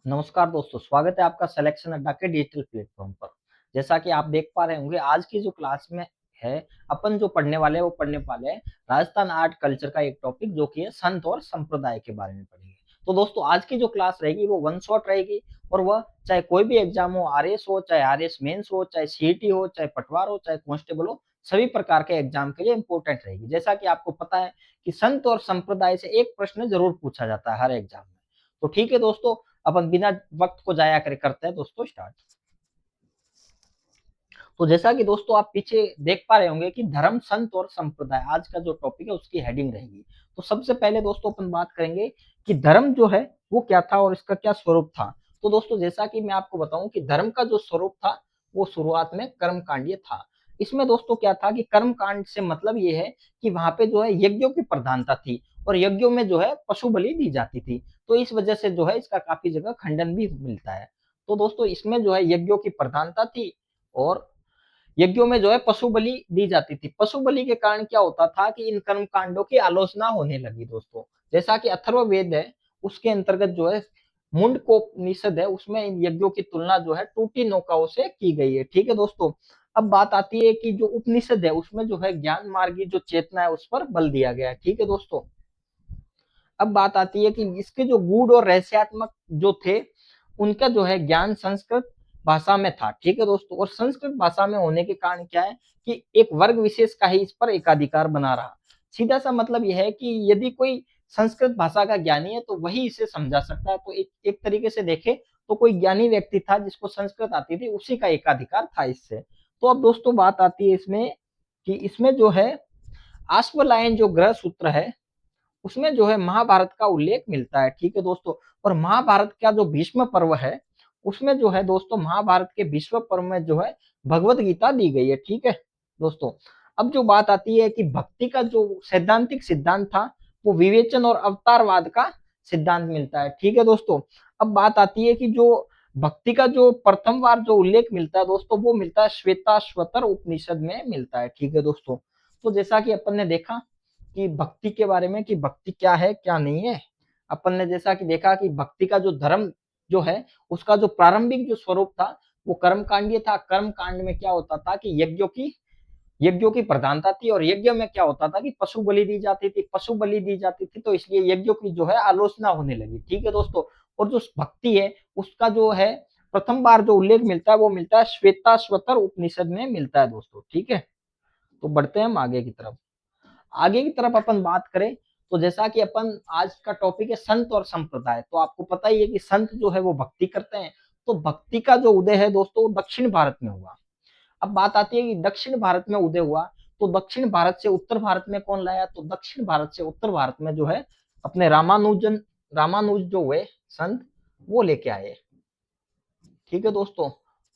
नमस्कार दोस्तों, स्वागत है आपका सिलेक्शन अड्डा के डिजिटल प्लेटफॉर्म पर। जैसा कि आप देख पा रहे होंगे, आज की जो क्लास में है, अपन जो पढ़ने वाले हैं वो पढ़ने वाले हैं राजस्थान आर्ट कल्चर का एक टॉपिक, जो कि है संत और संप्रदाय के बारे में पढ़ेंगे। तो दोस्तों, आज की जो क्लास रहेगी वो वन शॉट रहेगी, और वह चाहे कोई भी एग्जाम हो, आरएस हो, चाहे आरएस मेंस हो, चाहे सीईटी हो, चाहे पटवार हो, चाहे कांस्टेबल हो, सभी प्रकार के एग्जाम के लिए इंपॉर्टेंट रहेगी। जैसा कि आपको पता है कि संत और संप्रदाय से एक प्रश्न जरूर पूछा जाता है हर एग्जाम में। तो ठीक है दोस्तों, अपन बिना वक्त को जाया करे करते हैं दोस्तों स्टार्ट। तो जैसा कि दोस्तों आप पीछे देख पा रहे होंगे कि धर्म, संत और संप्रदाय आज का जो टॉपिक है उसकी हेडिंग रहेगी। तो सबसे पहले दोस्तों अपन बात करेंगे कि धर्म जो है वो क्या था और इसका क्या स्वरूप था। तो दोस्तों, जैसा कि मैं आपको बताऊं कि धर्म का जो स्वरूप था वो शुरुआत में कर्म कांडीय था। इसमें दोस्तों क्या था कि कर्म कांड से मतलब ये है कि वहां पे जो है यज्ञों की प्रधानता थी, और यज्ञों में जो है पशु बलि दी जाती थी। तो इस वजह से जो है इसका काफी जगह खंडन भी मिलता है। तो दोस्तों, इसमें जो है यज्ञों की प्रधानता थी, और यज्ञों में जो है पशु बलि दी जाती थी। पशु बलि के कारण क्या होता था कि इन कर्म कांडों की आलोचना होने लगी दोस्तों। जैसा कि अथर्ववेद है, उसके अंतर्गत जो है मुंडकोपनिषद है, उसमें इन यज्ञों की तुलना जो है टूटी नौकाओं से की गई है। ठीक है दोस्तों। अब बात आती है कि जो उपनिषद है उसमें जो है ज्ञान मार्गी जो चेतना है उस पर बल दिया गया है। ठीक है दोस्तों। अब बात आती है कि इसके जो गूढ़ और रहस्यात्मक जो थे, उनका जो है ज्ञान संस्कृत भाषा में था। ठीक है दोस्तों। और संस्कृत भाषा में होने के कारण क्या है कि एक वर्ग विशेष का ही इस पर एकाधिकार बना रहा। सीधा सा मतलब यह है कि यदि कोई संस्कृत भाषा का ज्ञानी है तो वही इसे समझा सकता है। तो एक तरीके से देखे तो कोई ज्ञानी व्यक्ति था जिसको संस्कृत आती थी, उसी का एकाधिकार था इससे। तो अब दोस्तों बात आती है इसमें कि इसमें जो है आश्वलायन जो ग्रह सूत्र है उसमें जो है महाभारत का उल्लेख मिलता है। ठीक है दोस्तों। और महाभारत का जो भीष्म पर्व है उसमें जो है दोस्तों महाभारत के भीष्म पर्व में जो है भगवत गीता दी गई है। ठीक है दोस्तों। अब जो बात आती है कि भक्ति का जो सैद्धांतिक सिद्धांत था वो विवेचन और अवतारवाद का सिद्धांत मिलता है। ठीक है दोस्तों। अब बात आती है कि जो भक्ति का जो प्रथम बार जो उल्लेख मिलता है दोस्तों वो मिलता है श्वेताश्वतर उपनिषद में मिलता है। ठीक है दोस्तों। तो जैसा कि अपन ने देखा कि भक्ति के बारे में कि भक्ति क्या है क्या नहीं है, अपन ने जैसा कि देखा कि भक्ति का जो धर्म जो है उसका जो प्रारंभिक जो स्वरूप था वो कर्म कांडीय था। कर्म कांड में क्या होता था कि यज्ञों की प्रधानता थी, और यज्ञ में क्या होता था कि पशु बलि दी जाती थी। पशु बलि दी जाती थी तो इसलिए यज्ञों की जो है आलोचना होने लगी। ठीक है दोस्तों। और जो भक्ति है उसका जो है प्रथम बार जो उल्लेख मिलता है वो मिलता है श्वेताश्वतर उपनिषद में मिलता है दोस्तों। ठीक है। तो बढ़ते हैं हम आगे की तरफ। आगे की तरफ अपन बात करें तो जैसा कि अपन आज का टॉपिक है संत और संप्रदाय, तो आपको पता ही है कि संत जो है वो भक्ति करते हैं। तो भक्ति का जो उदय है दोस्तों वो दक्षिण भारत में हुआ। अब बात आती है कि दक्षिण भारत में उदय हुआ, तो दक्षिण भारत से उत्तर भारत में कौन लाया, तो दक्षिण भारत से उत्तर भारत में जो है अपने रामानुज जो हुए संत वो लेके आए। ठीक है दोस्तों।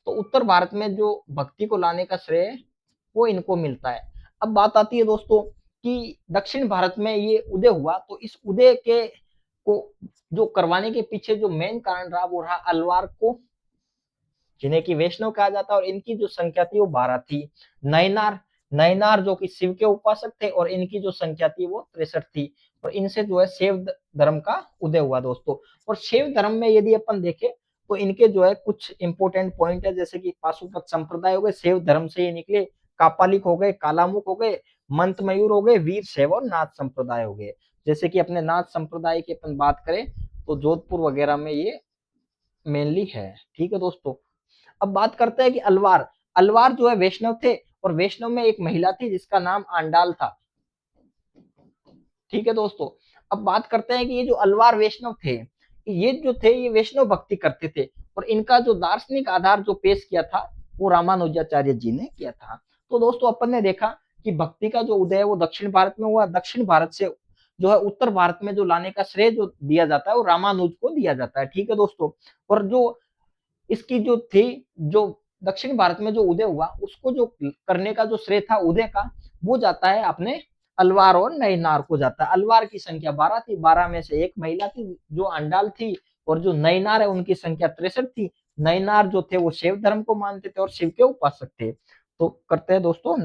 तो उत्तर भारत में जो भक्ति को लाने का श्रेय वो इनको मिलता है। अब बात आती है दोस्तों कि दक्षिण भारत में ये उदय हुआ, तो इस उदय के को जो करवाने के पीछे जो मेन कारण रहा वो रहा अलवार को, जिन्हें कि वैष्णव कहा जाता है, और इनकी जो संख्या थी वो 12 थी। नयनार नयनार जो कि शिव के उपासक थे, और इनकी जो संख्या थी वो 63 थी। और इनसे जो है शैव धर्म का उदय हुआ दोस्तों। और शैव धर्म में यदि अपन देखें तो इनके जो है कुछ इंपोर्टेंट पॉइंट है, जैसे कि पाशुपत संप्रदाय हो गए, शैव धर्म से ये निकले। कापालिक हो गए, कालामुख हो गए, मंत मयूर हो गए, वीर शैव और नाथ संप्रदाय हो गए। जैसे कि अपने नाथ संप्रदाय की अपन बात करें तो जोधपुर वगैरह में ये मेनली है। ठीक है दोस्तों। अब बात करते हैं कि अलवार अलवार जो है वैष्णव थे, और वैष्णव में एक महिला थी जिसका नाम आंडाल था। ठीक है दोस्तों। अब बात करते हैं कि ये जो अलवार वैष्णव थे, ये जो थे ये वैष्णव भक्ति करते थे, और इनका जो दार्शनिक आधार जो पेश किया था वो रामानुजाचार्य जी ने किया था। तो दोस्तों अपन ने देखा कि भक्ति का जो उदय है वो दक्षिण भारत में हुआ। दक्षिण भारत से जो है उत्तर भारत में जो लाने का श्रेय जो दिया जाता है वो रामानुज को दिया जाता है। ठीक है दोस्तों। और जो इसकी जो थी जो दक्षिण भारत में जो उदय हुआ उसको जो करने का जो श्रेय था उदय का, वो जाता है अपने अलवार और नैनार को जाता है। अलवार की संख्या 12 थी, 12 में से एक महिला थी जो अंडाल थी, और जो नैनार है उनकी संख्या 63 थी। नैनार जो थे वो शिव धर्म को मानते थे और शिव के उपासक थे। तो करते हैं दोस्तों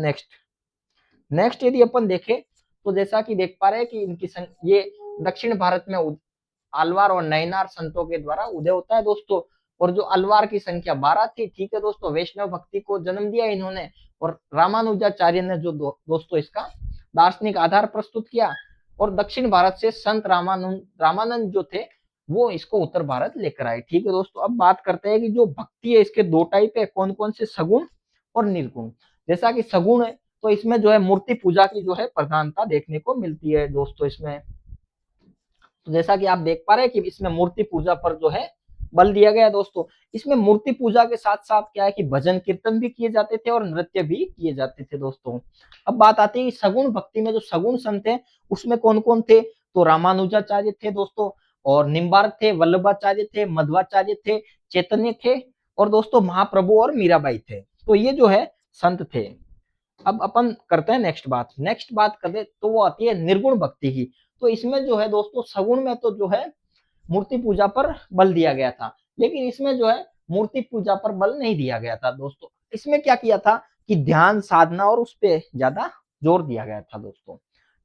नेक्स्ट। यदि अपन देखें तो जैसा कि देख पा रहे हैं कि ये दक्षिण भारत में आलवार और नैनार संतों के द्वारा उदय होता है दोस्तों। और जो अलवार की संख्या 12 थी, ठीक है दोस्तों, वैष्णव भक्ति को जन्म दिया इन्होंने। और रामानुजाचार्य ने जो दोस्तों इसका दार्शनिक आधार प्रस्तुत किया। और दक्षिण भारत से संत रामानंद जो थे वो इसको उत्तर भारत लेकर आए। ठीक है दोस्तों, अब बात करते हैं कि जो भक्ति है इसके दो टाइप है, कौन कौन से, सगुण और निर्गुण। जैसा कि सगुण है तो इसमें जो है मूर्ति पूजा की जो है प्रधानता देखने को मिलती है दोस्तों इसमें। तो जैसा कि आप देख पा रहे हैं कि इसमें मूर्ति पूजा पर जो है बल दिया गया है दोस्तों। इसमें मूर्ति पूजा के साथ साथ क्या है कि भजन कीर्तन भी किए जाते थे और नृत्य भी किए जाते थे दोस्तों। अब बात आती है सगुण भक्ति में, जो सगुण संत है उसमें कौन कौन थे, तो रामानुजाचार्य थे दोस्तों, और निम्बार्क थे, वल्लभाचार्य थे, मध्वाचार्य थे, चैतन्य थे, और दोस्तों महाप्रभु और मीराबाई थे। तो ये जो है संत थे। अब अपन करते हैं नेक्स्ट बात करें तो वो आती है निर्गुण भक्ति की। तो इसमें जो है दोस्तों सगुण में तो जो है मूर्ति पूजा पर बल दिया गया था, लेकिन इसमें जो है मूर्ति पूजा पर बल नहीं दिया गया था दोस्तों। इसमें क्या किया था कि ध्यान साधना और उस पर ज्यादा जोर दिया गया था दोस्तों।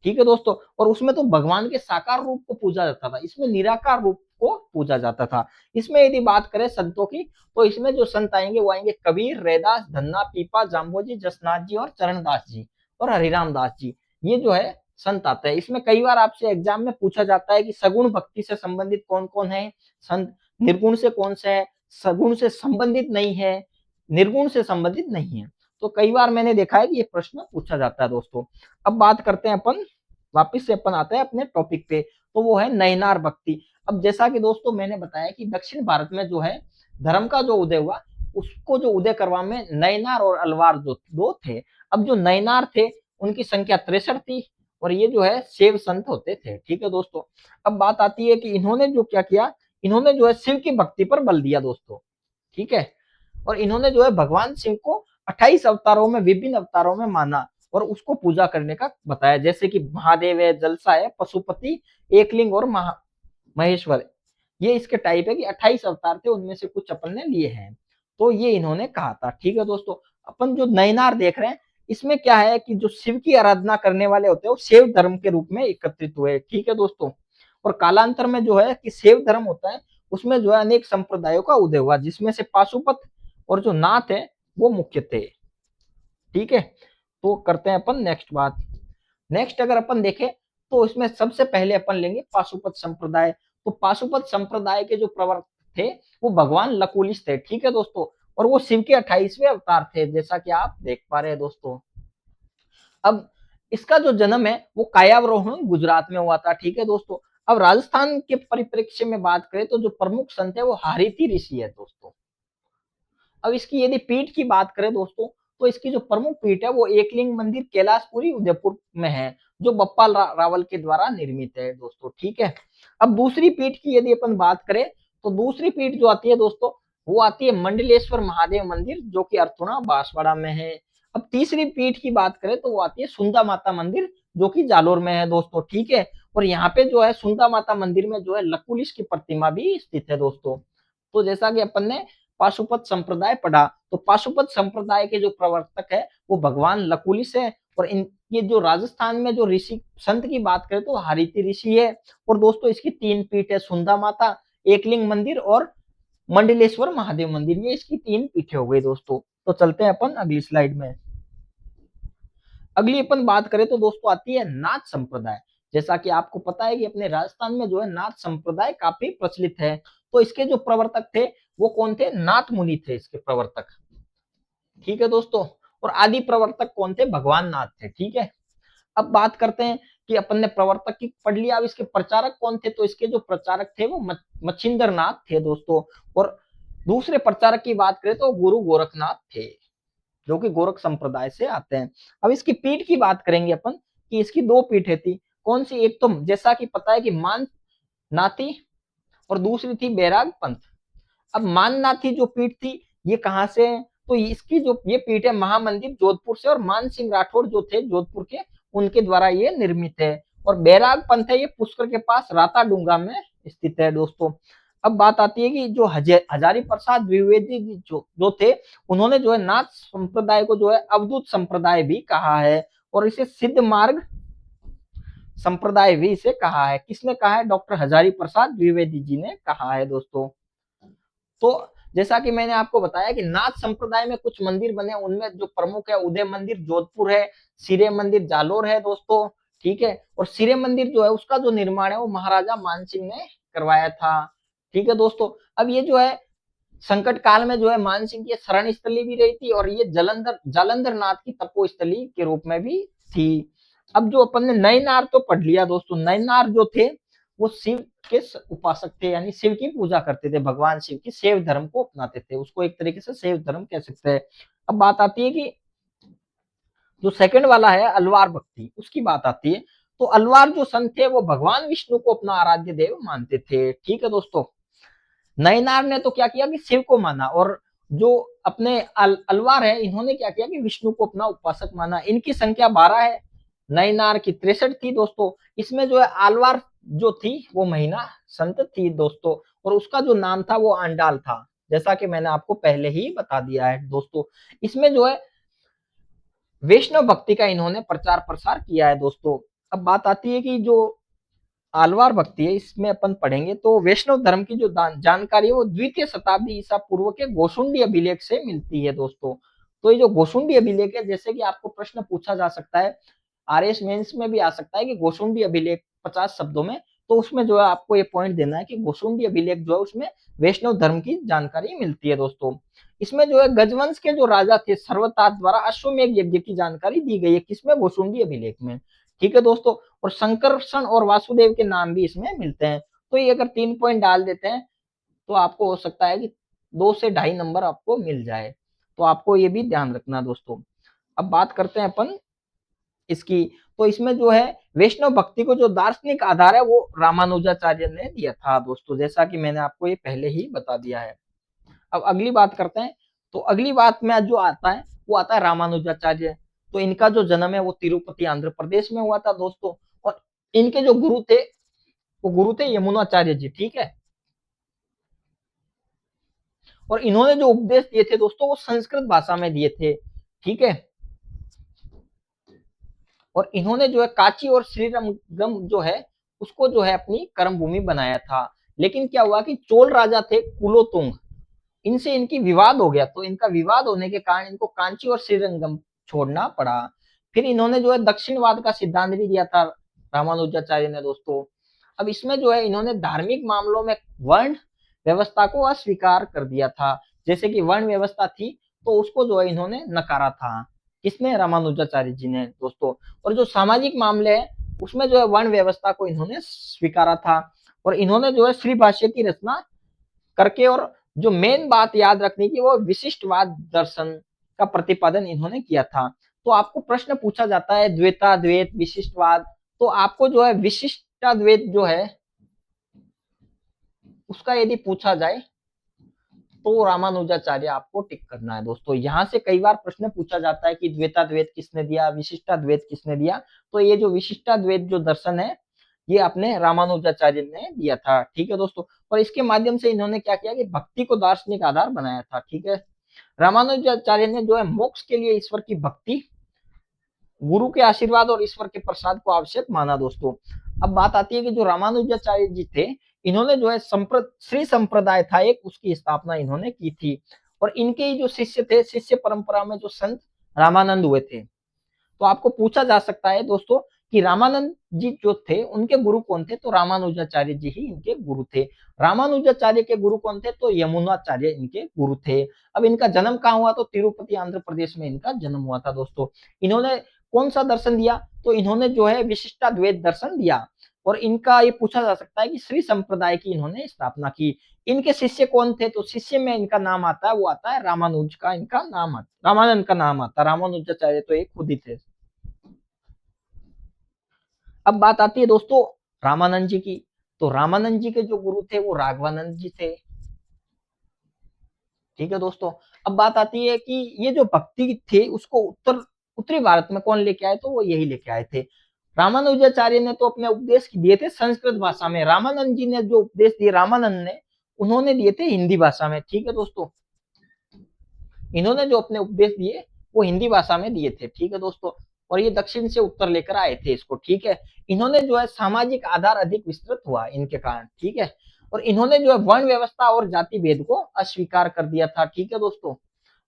ठीक है दोस्तों, और उसमें तो भगवान के साकार रूप को पूजा जाता था, इसमें निराकार रूप को पूजा जाता था। इसमें यदि बात करें संतों की, तो इसमें जो संत आएंगे वो आएंगे कबीर, रैदास, धन्ना, पीपा, जाम्बोजी, जसनाथ जी और चरणदास जी और हरिराम दास जी। ये जो है संत आते हैं। इसमें कई बार आपसे एग्जाम में पूछा जाता है कि सगुण भक्ति से संबंधित कौन कौन है संत, निर्गुण से कौन से है, सगुण से संबंधित नहीं है, निर्गुण से संबंधित नहीं है। तो कई बार मैंने देखा है कि ये प्रश्न पूछा जाता है दोस्तों। अब बात करते हैं अपन, वापिस से अपन आते हैं अपने टॉपिक पे, तो वो है नैनार भक्ति। अब जैसा कि दोस्तों मैंने बताया कि दक्षिण भारत में जो है धर्म का जो उदय हुआ, उसको जो उदय करवा में नैनार और अलवार जो दो थे। अब जो नैनार थे उनकी संख्या 63 थी, और ये जो है शिव संत होते थे। ठीक है दोस्तों, अब बात आती है कि इन्होंने जो क्या किया, इन्होंने जो है शिव की भक्ति पर बल दिया दोस्तों। ठीक है, और इन्होंने जो है भगवान शिव को 28 अवतारों में, विभिन्न अवतारों में माना और उसको पूजा करने का बताया। जैसे कि महादेव है, जलसा है, पशुपति, एकलिंग और महेश्वर। ये इसके टाइप है कि 28 अवतार थे, उनमें से कुछ अपन ने लिए हैं। तो ये इन्होंने कहा था। ठीक है दोस्तों, अपन जो नैनार देख रहे हैं इसमें क्या है कि जो शिव की आराधना करने वाले होते हैं वो शैव धर्म के रूप में एकत्रित हुए। ठीक है दोस्तों, और कालांतर में जो है कि शैव धर्म होता है उसमें जो है अनेक संप्रदायों का उदय हुआ, जिसमें से पाशुपत और जो नाथ है वो मुख्य थे। ठीक है, तो करते हैं अपन नेक्स्ट बात। नेक्स्ट अगर अपन देखें तो इसमें सबसे पहले अपन लेंगे पाशुपत संप्रदाय। तो पाशुपत संप्रदाय के जो प्रवर्तक थे वो भगवान लकुलिश थे। ठीक है दोस्तों, और वो शिव के 28वें अवतार थे, जैसा कि आप देख पा रहे हैं दोस्तों। अब इसका जो जन्म है वो कायावरोहण गुजरात में हुआ था। ठीक है दोस्तों, अब राजस्थान के परिप्रेक्ष्य में बात करें तो जो प्रमुख संत है वो हारीती ऋषि है दोस्तों। अब इसकी यदि पीठ की बात करें दोस्तों, तो इसकी जो प्रमुख पीठ है वो एकलिंग मंदिर कैलाशपुरी उदयपुर में है, जो बप्पा रावल के द्वारा निर्मित है दोस्तों। ठीक है, अब दूसरी पीठ की यदि अपन बात करें तो दूसरी पीठ जो आती है दोस्तों वो आती है मंडलेश्वर महादेव मंदिर, जो कि अर्थुणा बांसवाड़ा में है। अब तीसरी पीठ की बात करें तो वो आती है सुंदा माता मंदिर, जो कि जालोर में है दोस्तों। ठीक है, और यहाँ पे जो है सुंदा माता मंदिर में जो है लकुलिश की प्रतिमा भी स्थित है दोस्तों। तो जैसा कि अपन ने पाशुपत संप्रदाय पढ़ा, तो पाशुपत संप्रदाय के जो प्रवर्तक है वो भगवान लकुलिश है। और इन ये जो राजस्थान में जो ऋषि संत की बात करें तो हारीती ऋषि है। और दोस्तों इसकी 3 पीठ है, सुंदा माता, एकलिंग मंदिर और मंडलेश्वर महादेव मंदिर। ये इसकी 3 पीठे हो गई दोस्तों। तो चलते हैं अपन अगली स्लाइड में। अगली अपन बात करें तो दोस्तों आती है नाथ संप्रदाय। जैसा कि आपको पता है कि अपने राजस्थान में जो है नाथ संप्रदाय काफी प्रचलित है। तो इसके जो प्रवर्तक थे वो कौन थे, नाथ मुनि थे इसके प्रवर्तक। ठीक है दोस्तों, और आदि प्रवर्तक कौन थे, भगवान नाथ थे। ठीक है, अब बात करते हैं कि अपन ने प्रवर्तक की पढ़ लिया, अब इसके प्रचारक कौन थे। तो इसके जो प्रचारक थे वो मच्छिंद्र नाथ थे दोस्तों। और दूसरे प्रचारक की बात करें तो गुरु गोरखनाथ थे, जो कि गोरख संप्रदाय से आते हैं। अब इसकी पीठ की बात करेंगे अपन कि इसकी 2 पीठें थी। कौन सी, एक तो जैसा कि पता है कि मान नाथी और दूसरी थी बैराग पंथ। अब माननाथी जो पीठ थी ये कहां से है, तो इसकी जो ये पीठ है महामंदिर जोधपुर से, और मान सिंह राठौर जो थे जोधपुर के, उनके द्वारा ये निर्मित है। और बैराग पंथ है ये पुष्कर के पास राता डूंगा में स्थित है दोस्तों। अब बात आती है कि जो हजारी प्रसाद द्विवेदी जो थे, उन्होंने जो है नाथ संप्रदाय को जो है अवधूत संप्रदाय भी कहा है। और इसे संप्रदाय भी इसे कहा है। किसने कहा है? डॉक्टर हजारी प्रसाद द्विवेदी जी ने कहा है दोस्तों। तो जैसा कि मैंने आपको बताया कि नाथ संप्रदाय में कुछ मंदिर बने, उनमें जो प्रमुख है उदय मंदिर जोधपुर है, सिरे मंदिर जालोर है दोस्तों, ठीक है। और सिरे मंदिर जो है उसका जो निर्माण है वो महाराजा मानसिंह ने करवाया था, ठीक है दोस्तों। अब ये जो है संकट काल में जो है मानसिंह की शरण स्थली भी रही थी, और ये जालंधर नाथ की तपो स्थली के रूप में भी थी। अब जो अपन ने नैनार तो पढ़ लिया दोस्तों, नैनार जो थे वो शिव के उपासक थे, यानी शिव की पूजा करते थे, भगवान शिव की शैव धर्म को अपनाते थे, उसको एक तरीके से शैव धर्म कह सकते हैं। अब बात आती है कि जो सेकंड वाला है अलवार भक्ति, उसकी बात आती है। तो अलवार जो संत थे वो भगवान विष्णु को अपना आराध्य देव मानते थे, ठीक है दोस्तों। नयनार ने तो क्या किया कि शिव को माना, और जो अपने अलवार है इन्होंने क्या किया कि विष्णु को अपना उपासक माना। इनकी संख्या 12 है, नयनार की 63 थी दोस्तों। इसमें जो है आलवार जो थी वो महीना संत थी दोस्तों, और उसका जो नाम था वो आंडाल था, जैसा कि मैंने आपको पहले ही बता दिया है दोस्तों। इसमें जो है वैष्णव भक्ति का इन्होंने प्रचार प्रसार किया है दोस्तों। अब बात आती है कि जो आलवार भक्ति है इसमें अपन पढ़ेंगे तो वैष्णव धर्म की जो जानकारी है वो द्वितीय शताब्दी ईसा पूर्व के गोशुंडी अभिलेख से मिलती है दोस्तों। तो ये जो गोशुंडी अभिलेख है, जैसे कि आपको प्रश्न पूछा जा सकता है, आरएस मेंस में भी आ सकता है कि गोशुंडी अभिलेख 50 शब्दों में, तो उसमें जो है आपको ये पॉइंट देना है कि गोशुंडी अभिलेख जो है उसमें वैष्णव धर्म की जानकारी मिलती है दोस्तों। इसमें जो है गजवंश के जो राजा थे सर्वताज द्वारा अश्वमेध यज्ञ की जानकारी दी गई है, किसमें? गोशुंडी अभिलेख में, ठीक है दोस्तों। और संकर्षण और वासुदेव के नाम भी इसमें मिलते हैं। तो ये अगर 3 पॉइंट डाल देते हैं तो आपको हो सकता है कि 2 से 2.5 नंबर आपको मिल जाए, तो आपको ये भी ध्यान रखना दोस्तों। अब बात करते हैं अपन इसकी। तो इसमें जो है वैष्णव भक्ति को जो दार्शनिक आधार है वो रामानुजाचार्य ने दिया था दोस्तों, जैसा कि मैंने आपको ये पहले ही बता दिया है। अब अगली बात करते हैं। तो अगली बात में जो आता है वो आता है रामानुजाचार्य। तो इनका जो जन्म है वो तिरुपति आंध्र प्रदेश में हुआ था दोस्तों, और इनके जो गुरु थे वो गुरु थे यमुनाचार्य जी, ठीक है। और इन्होंने जो उपदेश दिए थे दोस्तों वो संस्कृत भाषा में दिए थे, ठीक है। और इन्होंने जो है काची और श्रीरंगम जो है उसको जो है अपनी कर्म भूमि बनाया था। लेकिन क्या हुआ कि चोल राजा थे कुलोतुंग, इनसे इनकी विवाद हो गया, तो इनका विवाद होने के कारण इनको कांची और श्रीरंगम छोड़ना पड़ा। फिर इन्होंने जो है दक्षिणवाद का सिद्धांत भी दिया था रामानुजाचार्य ने दोस्तों। अब इसमें जो है इन्होंने धार्मिक मामलों में वर्ण व्यवस्था को अस्वीकार कर दिया था, जैसे कि वर्ण व्यवस्था थी तो उसको जो है इन्होंने नकारा था, किसने? रामानुजाचार्य जी ने दोस्तों। और जो सामाजिक मामले हैं उसमें जो है वर्ण व्यवस्था को इन्होंने स्वीकारा था, और इन्होंने जो है श्री भाष्य की रचना करके, और जो मेन बात याद रखने की वो विशिष्टवाद दर्शन का प्रतिपादन इन्होंने किया था। तो आपको प्रश्न पूछा जाता है द्वैताद्वैत विशिष्टवाद, तो आपको जो है विशिष्टाद्वैत जो है उसका यदि पूछा जाए तो रामानुजाचार्य आपको टिक करना है दोस्तों। यहाँ से कई बार प्रश्न पूछा जाता है कि द्वैताद्वैत किसने दिया, विशिष्टाद्वैत किसने दिया, तो ये जो विशिष्टाद्वैत जो दर्शन है ये अपने रामानुजाचार्य ने दिया था, ठीक है दोस्तों। और इसके माध्यम से इन्होंने क्या किया कि भक्ति को दार्शनिक आधार बनाया था, ठीक है। रामानुजाचार्य ने जो है मोक्ष के लिए ईश्वर की भक्ति, गुरु के आशीर्वाद और ईश्वर के प्रसाद को आवश्यक माना दोस्तों। अब बात आती है कि जो रामानुजाचार्य जी थे इन्होंने जो है श्री संप्रदाय था एक, उसकी स्थापना इन्होंने की थी। और इनके ही जो शिष्य थे, शिष्य परंपरा में जो संत रामानंद हुए थे, तो आपको पूछा जा सकता है दोस्तों कि रामानंद जी जो थे उनके गुरु कौन थे, तो रामानुजाचार्य जी ही इनके गुरु थे। रामानुजाचार्य के गुरु कौन थे, तो यमुनाचार्य इनके गुरु थे। अब इनका जन्म कहाँ हुआ, तो तिरुपति आंध्र प्रदेश में इनका जन्म हुआ था दोस्तों। इन्होंने कौन सा दर्शन दिया, तो इन्होंने जो है विशिष्टाद्वैत दर्शन दिया। और इनका ये पूछा जा सकता है कि श्री संप्रदाय की इन्होंने स्थापना की। इनके शिष्य कौन थे, तो शिष्य में इनका नाम आता है वो आता है रामानुज का, इनका नाम आता, रामानंद का नाम आता है, रामानुजाचार्य तो एक खुद ही थे। अब बात आती है दोस्तों रामानंद जी की। तो रामानंद जी के जो गुरु थे वो राघवानंद जी थे, ठीक है दोस्तों। अब बात आती है कि ये जो भक्ति थे उसको उत्तरी भारत में कौन लेके आए, तो वो यही लेके आए थे। रामानुजाचार्य ने तो अपने उपदेश दिए थे संस्कृत भाषा में, रामानंद जी ने जो उपदेश दिए रामानंद ने उन्होंने दिए थे हिंदी भाषा में, ठीक है दोस्तों। इन्होंने जो अपने उपदेश दिए वो हिंदी भाषा में दिए थे, ठीक है दोस्तों। और ये दक्षिण से उत्तर लेकर आए थे इसको, ठीक है। इन्होंने जो है सामाजिक आधार अधिक विस्तृत हुआ इनके कारण, ठीक है। और इन्होंने जो है वर्ण व्यवस्था और जाति भेद को अस्वीकार कर दिया था, ठीक है दोस्तों।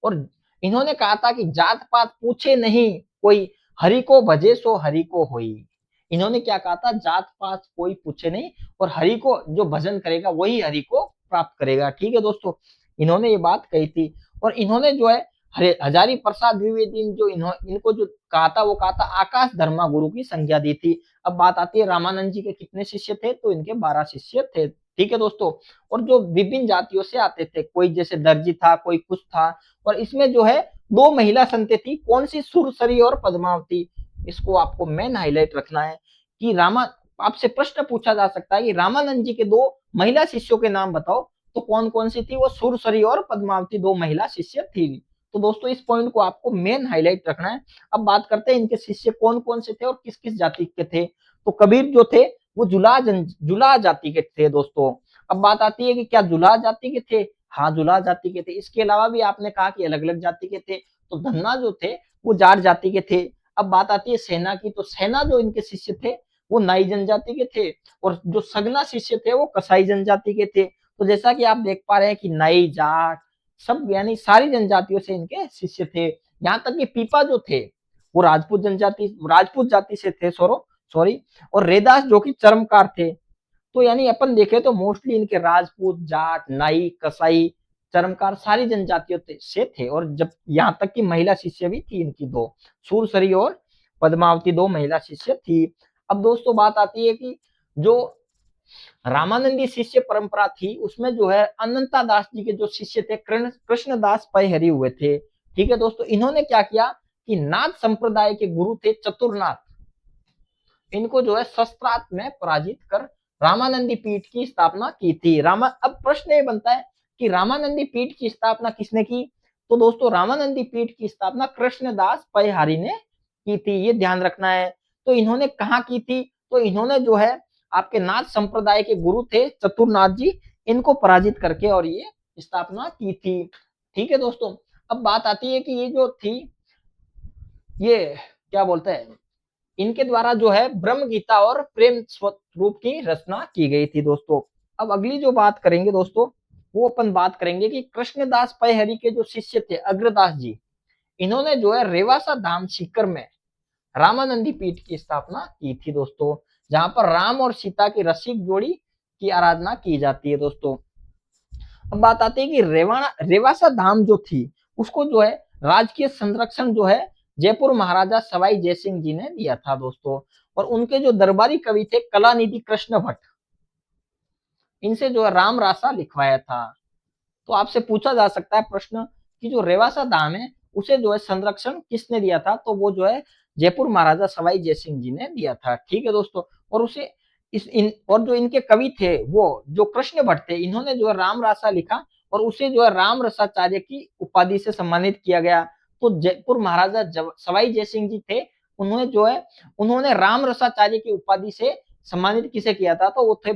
और इन्होंने कहा था कि जात पात पूछे नहीं कोई, हरि को भजे सो हरि को होई। इन्होंने क्या कहा था, जात पात कोई पूछे नहीं, और हरि को जो भजन करेगा वही हरि को प्राप्त करेगा, ठीक है दोस्तों। इन्होंने ये बात कही थी। और इन्होंने जो है हजारी प्रसाद द्विवेदी जो इनको जो कहा था, वो कहा था आकाश धर्मा गुरु की संज्ञा दी थी। अब बात आती है रामानंद जी के कितने शिष्य थे, तो इनके 12 शिष्य थे, ठीक है दोस्तों। और जो विभिन्न जातियों से आते थे, कोई जैसे दर्जी था, कोई कुछ था। और इसमें जो है 2 महिला संतें थी, कौन सी, सुरसरी और पद्मावती। इसको आपको मेन हाईलाइट रखना है कि आपसे प्रश्न पूछा जा सकता है कि रामानंद जी के 2 महिला शिष्यों के नाम बताओ, तो कौन कौन सी थी, वो सुरसरी और पद्मावती 2 महिला शिष्य थी। तो दोस्तों इस पॉइंट को आपको मेन हाईलाइट रखना है। अब बात करते हैं इनके शिष्य कौन कौन से थे और किस किस जाति के थे। तो कबीर जो थे वो जुलाह जाति के थे दोस्तों। अब बात आती है कि क्या जुलाह जाति के थे, हाँ जुलाह जाति के थे। इसके अलावा भी आपने कहा कि अलग अलग जाति के थे, तो धन्ना जो थे वो जाट जाति के थे। अब बात आती है सेना की, तो सेना जो इनके शिष्य थे वो नाई जनजाति के थे, और जो सगना शिष्य थे वो कसाई जनजाति के थे। तो जैसा कि आप देख पा रहे हैं कि नाई, जाट, सब यानी सारी जनजातियों से इनके शिष्य थे। यहाँ तक कि पीपा जो थे वो राजपूत जाति से थे, सॉरी। और रेदास जो कि चर्मकार थे। तो यानी अपन देखे तो मोस्टली इनके राजपूत, जाट, नाई, कसाई, चर्मकार सारी जनजातियों से थे। और जब यहाँ तक कि महिला शिष्य भी थी इनकी 2, सूरसरी और पद्मावती 2 महिला शिष्य थी। अब दोस्तों बात आती है कि जो रामानंदी शिष्य परंपरा थी उसमें जो है अनंता दास जी के जो शिष्य थे कृष्णदास पैहरी हुए थे, ठीक है दोस्तों। इन्होंने क्या किया कि नाथ संप्रदाय के गुरु थे चतुरनाथ, इनको जो है शस्त्रास्त्र में पराजित कर रामानंदी पीठ की स्थापना की थी। अब प्रश्न ये बनता है कि रामानंदी पीठ की स्थापना किसने की। तो दोस्तों रामानंदी पीठ की स्थापना कृष्णदास पैहारी ने की थी, ये ध्यान रखना है। तो इन्होंने कहा की थी, तो इन्होंने जो है आपके नाथ संप्रदाय के गुरु थे चतुरनाथ जी, इनको पराजित करके और ये स्थापना की थी, ठीक है दोस्तों। अब बात आती है कि ये जो थी, ये क्या बोलते हैं, इनके द्वारा जो है ब्रह्म गीता और प्रेम स्वरूप की रचना की गई थी दोस्तों। अब अगली जो बात करेंगे दोस्तों, वो अपन बात करेंगे कि कृष्णदास पैहरी के जो शिष्य थे अग्रदास जी, इन्होंने जो है रेवासा धाम सीकर में रामानंदी पीठ की स्थापना की थी दोस्तों, जहां पर राम और सीता की रसिक जोड़ी की आराधना की जाती है दोस्तों। अब बात आती है कि रेवासा धाम जो थी उसको जो है राजकीय संरक्षण जो है जयपुर महाराजा सवाई जयसिंह जी ने दिया था दोस्तों। और उनके जो दरबारी कवि थे कलानिधि कृष्ण भट्ट, इनसे जो है राम रासा लिखवाया था। तो आपसे पूछा जा सकता है प्रश्न कि जो रेवासा धाम है उसे जो है संरक्षण किसने दिया था, तो वो जो है जयपुर महाराजा सवाई जयसिंह जी ने दिया था, ठीक है दोस्तों। और उसे और जो इनके कवि थे वो जो कृष्ण भट्ट थे, इन्होंने जो है राम रासा लिखा और उसे जो है राम रसाचार्य की उपाधि से सम्मानित किया गया। तो जयपुर महाराजा सवाई जयसिंह जी थे, उन्होंने राम रसाचार्य की उपाधि से सम्मानित किसे किया था, तो वो थे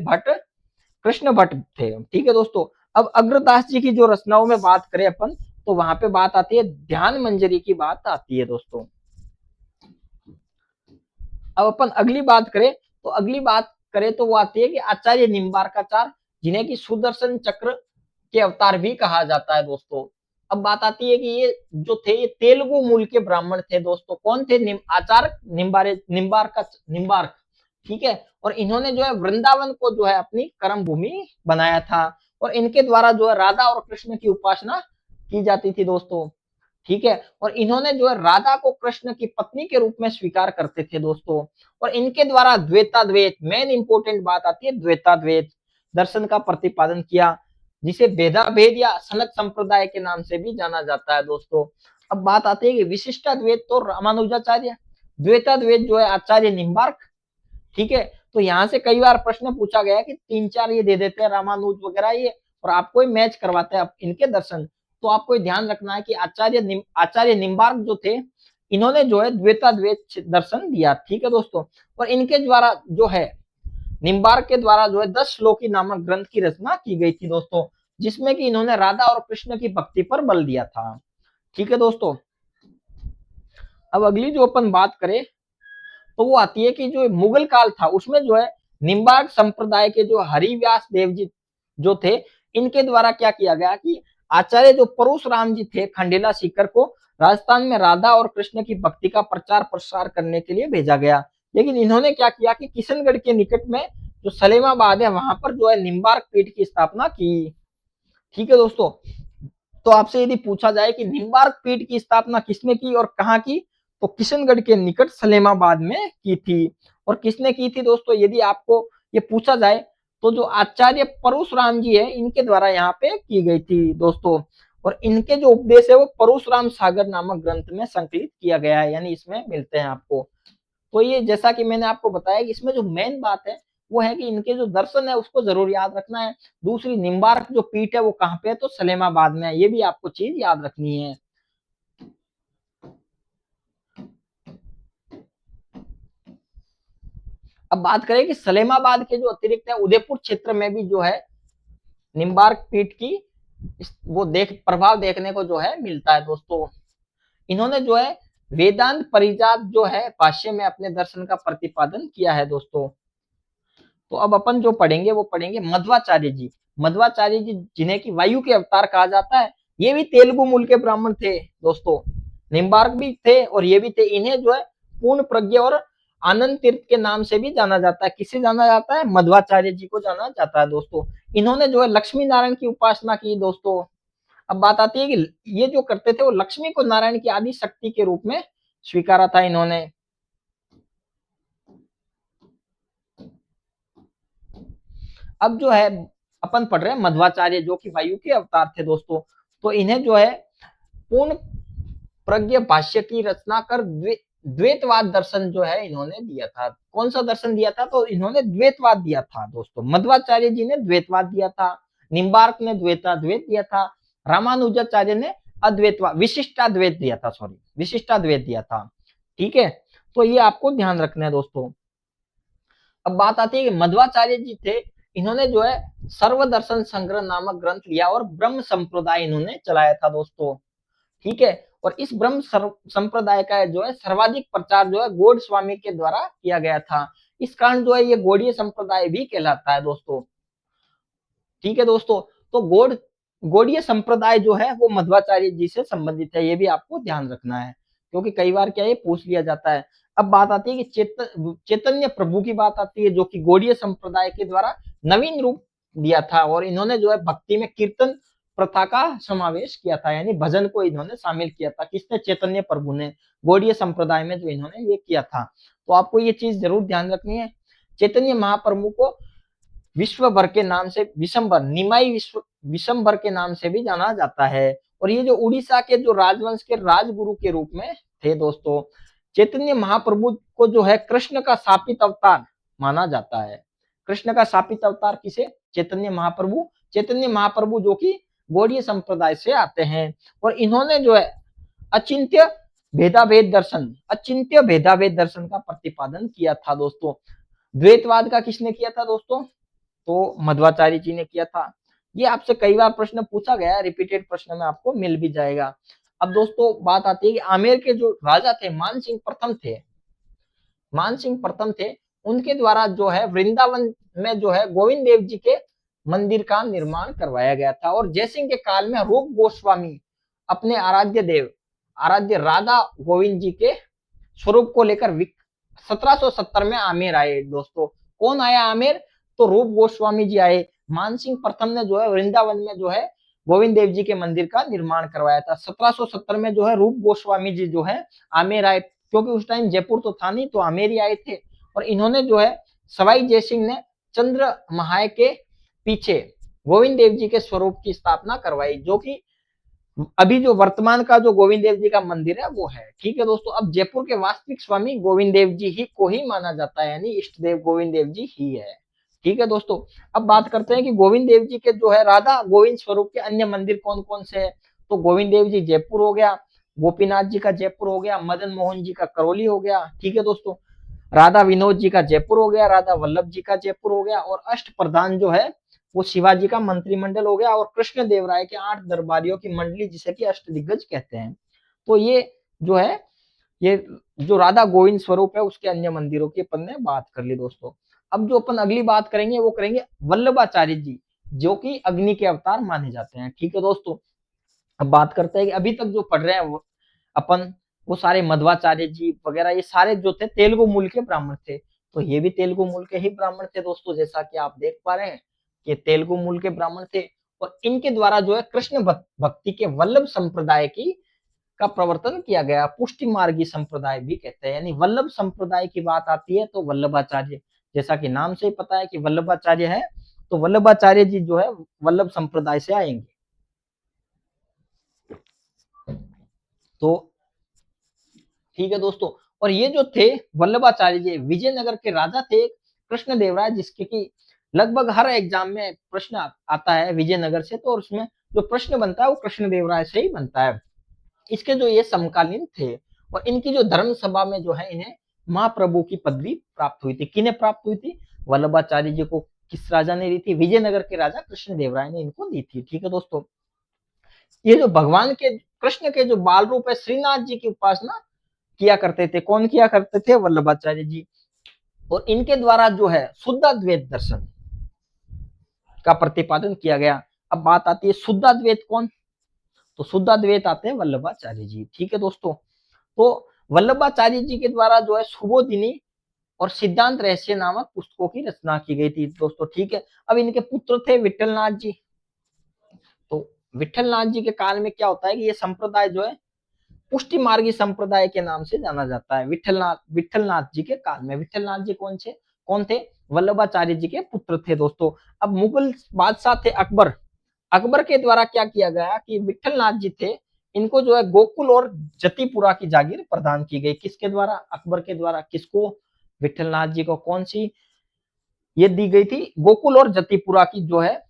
कृष्ण भट्ट थे, ठीक है दोस्तों। अब अग्रदास जी की जो रचनाओं में बात करें अपन, तो वहां पे बात आती है ध्यान मंजरी की बात आती है दोस्तों। अब अपन अगली बात करें तो वो आती है कि आचार्य निम्बार्काचार्य, जिन्हें कि सुदर्शन चक्र के अवतार भी कहा जाता है दोस्तों। अब बात आती है कि ये जो थे ये तेलुगु मूल के ब्राह्मण थे दोस्तों। कौन थे, आचार्य निम्बार्क, ठीक है। और इन्होंने जो है वृंदावन को जो है अपनी कर्म भूमि बनाया था, और इनके द्वारा जो है राधा और कृष्ण की उपासना की जाती थी दोस्तों, ठीक है। और इन्होंने जो है राधा को कृष्ण की पत्नी के रूप में स्वीकार करते थे दोस्तों। और इनके द्वारा द्वैताद्वैत, मेन इंपोर्टेंट बात आती है द्वैताद्वैत दर्शन का प्रतिपादन किया, जिसे भेदा भेद या सनक संप्रदाय के नाम से भी जाना जाता है दोस्तों। अब बात आती है कि विशिष्टाद्वैत तो रामानुजाचार्य, द्वैताद्वैत जो है आचार्य निम्बार्क, ठीक है। तो यहाँ से कई बार प्रश्न पूछा गया कि 3-4 ये दे देते हैं रामानुज वगैरह ये, और आपको मैच करवाते हैं इनके दर्शन। तो आपको ध्यान रखना है कि आचार्य निम्बार्क जो थे, इन्होंने जो है द्वैताद्वैत दर्शन दिया, ठीक है दोस्तों। और इनके द्वारा जो है निम्बार्क के द्वारा जो है 10 श्लोकी नामक ग्रंथ की रचना की गई थी दोस्तों, जिसमें कि इन्होंने राधा और कृष्ण की भक्ति पर बल दिया था, ठीक है दोस्तों। अब अगली जो अपन बात करें तो वो आती है कि जो मुगल काल था उसमें जो है निम्बार्क संप्रदाय के जो हरिव्यास देव जी जो थे, इनके द्वारा क्या किया गया कि आचार्य जो परशुराम जी थे खंडेला सीकर को राजस्थान में राधा और कृष्ण की भक्ति का प्रचार प्रसार करने के लिए भेजा गया। लेकिन इन्होंने क्या किया कि किशनगढ़ के निकट में जो सलेमाबाद है वहां पर जो है निम्बार्क पीठ की स्थापना की। ठीक है दोस्तों, तो आपसे यदि पूछा जाए कि निम्बार्क पीठ की स्थापना किसने की और कहाँ की, तो किशनगढ़ के निकट सलेमाबाद में की थी। और किसने की थी दोस्तों, यदि आपको ये पूछा जाए तो जो आचार्य परशुराम जी है इनके द्वारा यहाँ पे की गई थी दोस्तों। और इनके जो उपदेश है वो परशुराम सागर नामक ग्रंथ में संकलित किया गया है, यानी इसमें मिलते हैं आपको। तो ये जैसा कि मैंने आपको बताया कि इसमें जो मेन बात है वो है कि इनके जो दर्शन है उसको जरूर याद रखना है। दूसरी निम्बार्क जो पीठ है वो कहाँ पे है, तो सलेमाबाद में है, ये भी आपको चीज याद रखनी है। अब बात करें कि सलेमाबाद के जो अतिरिक्त है उदयपुर क्षेत्र में भी जो है निम्बार्क पीठ की वो प्रभाव देखने को जो है मिलता है दोस्तों। इन्होंने जो है वेदांत परिजात जो है भाष्य में अपने दर्शन का प्रतिपादन किया है दोस्तों। तो अब अपन जो पढ़ेंगे वो पढ़ेंगे मध्वाचार्य जी। मध्वाचार्य जी जिन्हें की वायु के अवतार कहा जाता है, ये भी तेलुगु मूल के ब्राह्मण थे दोस्तों। निम्बार्क भी थे और ये भी थे। इन्हें जो है पूर्ण प्रज्ञा और आनंद तीर्थ के नाम से भी जाना जाता है। किसे जाना जाता है, मध्वाचार्य जी को जाना जाता है दोस्तों। इन्होंने जो है लक्ष्मी नारायण की उपासना की दोस्तों। अब बात आती है कि ये जो करते थे वो लक्ष्मी को नारायण की आदि शक्ति के रूप में स्वीकारा था इन्होंने। अब जो है अपन पढ़ रहे हैं मध्वाचार्य जो कि वायु के अवतार थे दोस्तों। तो इन्हें जो है पूर्ण प्रज्ञ भाष्य की रचना कर द्वैतवाद दर्शन जो है इन्होंने दिया था। कौन सा दर्शन दिया था, तो इन्होंने द्वैतवाद दिया था दोस्तों। मध्वाचार्य जी ने द्वैतवाद दिया था, निम्बार्क ने द्वैताद्वैत दिया था, रामानुजाचार्य ने अद्वैतवाद विशिष्टाद्वैत दिया था, सॉरी विशिष्टाद्वैत दिया था। ठीक है, तो ये आपको ध्यान रखना है दोस्तों। अब बात आती है कि मध्वाचार्य जी थे, इन्होंने जो है सर्वदर्शन संग्रह नामक ग्रंथ लिया और ब्रह्म संप्रदाय इन्होंने चलाया था दोस्तों। ठीक है, और इस ब्रह्म संप्रदाय का जो है सर्वाधिक प्रचार जो है गौड़ स्वामी के द्वारा किया गया था। इस कारण जो है ये गौड़ीय संप्रदाय भी कहलाता है दोस्तों। ठीक है दोस्तों, तो गौड़ीय संप्रदाय जो है वो मध्वाचार्य जी से संबंधित है, ये भी आपको ध्यान रखना है क्योंकि कई बार क्या ये पूछ लिया जाता है। अब बात आती है कि चैतन्य प्रभु की बात आती है जो कि गौड़ीय संप्रदाय के द्वारा नवीन रूप दिया था और इन्होंने जो है भक्ति में कीर्तन प्रथा का समावेश किया था, यानी भजन को इन्होंने शामिल किया था। किसने, चैतन्य प्रभु ने गौड़ीय संप्रदाय में जो इन्होंने ये किया था। तो आपको ये चीज जरूर ध्यान रखनी है। चैतन्य महाप्रभु को विश्व भर के नाम से विशंबर निमाई विशंबर के नाम से भी जाना जाता है। और ये जो उड़ीसा के जो राजवंश के राजगुरु के रूप में थे दोस्तों। चैतन्य महाप्रभु को जो है कृष्ण का शापित अवतार माना जाता है। कृष्ण का शापित अवतार किसे, चैतन्य महाप्रभु। चैतन्य महाप्रभु जो कि गौड़ीय संप्रदाय से आते हैं और इन्होंने जो है अचिंत्य अचिंत्य भेदाभेद दर्शन का प्रतिपादन किया था दोस्तों। द्वैतवाद का किसने किया था दोस्तों, तो मध्वाचार्य जी ने किया था। ये आपसे कई बार प्रश्न पूछा गया है, रिपीटेड प्रश्न में आपको मिल भी जाएगा। अब दोस्तों बात आती है कि आमेर के जो राजा थे मान सिंह प्रथम थे, उनके द्वारा जो है वृंदावन में जो है गोविंद देव जी के मंदिर का निर्माण करवाया गया था। और जयसिंह के काल में रूप गोस्वामी अपने आराध्य राधा गोविंद जी के स्वरूप को लेकर 1770 में आमेर आए दोस्तों। कौन आया आमेर, तो रूप गोस्वामी जी आए। मानसिंह प्रथम ने जो है वृंदावन में जो है गोविंद देव जी के मंदिर का निर्माण करवाया था। 1770 में जो है रूप गोस्वामी जी जो है आमेर आए, क्योंकि उस टाइम जयपुर तो था नहीं, तो आमेर ही आए थे। और इन्होंने जो है सवाई जयसिंह ने चंद्र महाय के पीछे गोविंद देव जी के स्वरूप की स्थापना करवाई, जो कि अभी जो वर्तमान का जो गोविंद देव जी का मंदिर है वो है। ठीक है दोस्तों, अब जयपुर के वास्तविक स्वामी गोविंद देव जी ही को ही माना जाता है, यानी इष्ट देव गोविंद देव जी ही है। ठीक है दोस्तों, अब बात करते हैं कि गोविंद देव जी के जो है राधा गोविंद स्वरूप के अन्य मंदिर कौन कौन से है। तो गोविंद देव जी जयपुर हो गया, गोपीनाथ जी का जयपुर हो गया, मदन मोहन जी का करौली हो गया। ठीक है दोस्तों, राधा विनोद जी का जयपुर हो गया, राधा वल्लभ जी का जयपुर हो गया, और अष्ट प्रधान जो है वो शिवाजी का मंत्रिमंडल हो गया, और कृष्ण देव राय के 8 दरबारियों की मंडली जिसे कि अष्ट दिग्गज कहते हैं। तो ये जो है ये जो राधा गोविंद स्वरूप है उसके अन्य मंदिरों की अपन ने बात कर ली दोस्तों। अब जो अपन अगली बात करेंगे वो करेंगे वल्लभाचार्य जी, जो कि अग्नि के अवतार माने जाते हैं। ठीक है दोस्तों, अब बात करते हैं कि अभी तक जो पढ़ रहे हैं वो अपन, वो सारे मध्वाचार्य जी वगैरह ये सारे जो थे तेलुगु मूल के ब्राह्मण थे। तो ये भी तेलुगु मूल के ही ब्राह्मण थे दोस्तों, जैसा कि आप देख पा रहे हैं कि तेलुगु मूल के ब्राह्मण थे। और इनके द्वारा जो है कृष्ण भक्ति के वल्लभ संप्रदाय की का प्रवर्तन किया गया। पुष्टि मार्गी संप्रदाय भी कहते हैं, यानी वल्लभ संप्रदाय की बात आती है तो वल्लभाचार्य, जैसा कि नाम से ही पता है कि वल्लभाचार्य है, तो वल्लभाचार्य जी जो है वल्लभ संप्रदाय से आएंगे। तो ठीक है दोस्तों, और ये जो थे वल्लभाचार्य जी विजयनगर के राजा थे कृष्ण देवराय, जिसके की लगभग हर एग्जाम में प्रश्न आता है विजयनगर से, तो उसमें जो प्रश्न बनता है वो कृष्ण देवराय से ही बनता है। इसके जो ये समकालीन थे, और इनकी जो धर्म सभा में जो है इन्हें महाप्रभु की पदवी प्राप्त हुई थी। किन्हें प्राप्त हुई थी? वल्लभाचार्य जी को किस राजा ने दी थी? विजयनगर के राजा कृष्ण देवराय ने इनको दी थी। ठीक है दोस्तों, ये जो भगवान के कृष्ण के जो बाल रूप है श्रीनाथ जी की उपासना किया करते थे। कौन किया करते थे? वल्लभाचार्य जी। और इनके द्वारा जो है शुद्धाद्वैत दर्शन का प्रतिपादन किया गया। अब बात आती है शुद्धाद्वैत कौन? तो शुद्धाद्वैत आते हैं वल्लभाचार्य जी। ठीक है दोस्तों, तो वल्लभाचार्य जी के द्वारा जो है सुबोधिनी और सिद्धांत रहस्य नामक पुस्तकों की रचना की गई थी दोस्तों। ठीक है, अब इनके पुत्र थे विठलनाथ जी। तो विठलनाथ जी के काल में क्या होता है कि ये संप्रदाय जो है पुष्टि मार्गी संप्रदाय के नाम से जाना जाता है। विठलनाथ जी के काल में, विठलनाथ जी कौन थे? वल्लभाचार्य जी के पुत्र थे दोस्तों। अब मुगल बादशाह थे अकबर। अकबर के द्वारा क्या किया गया कि विठलनाथ जी थे, इनको जो है गोकुल और जतिपुरा की जागीर प्रदान की गई। किसके द्वारा? अकबर के द्वारा। किसको? विठलनाथ जी को कौन सी ये दी गई थी? गोकुल और जतिपुरा की जो है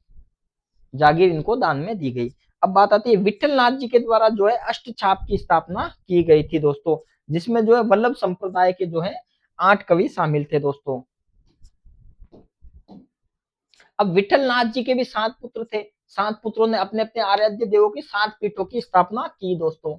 जागीर इनको दान में दी गई। अब बात आती है विठलनाथ जी के द्वारा जो है अष्ट छाप की स्थापना की गई थी दोस्तों, जिसमें जो है वल्लभ संप्रदाय के जो है 8 कवि शामिल थे दोस्तों। अब विठलनाथ जी के भी 7 पुत्र थे। 7 पुत्रों ने अपने अपने आराध्य देवों की 7 पीठों की स्थापना की दोस्तों।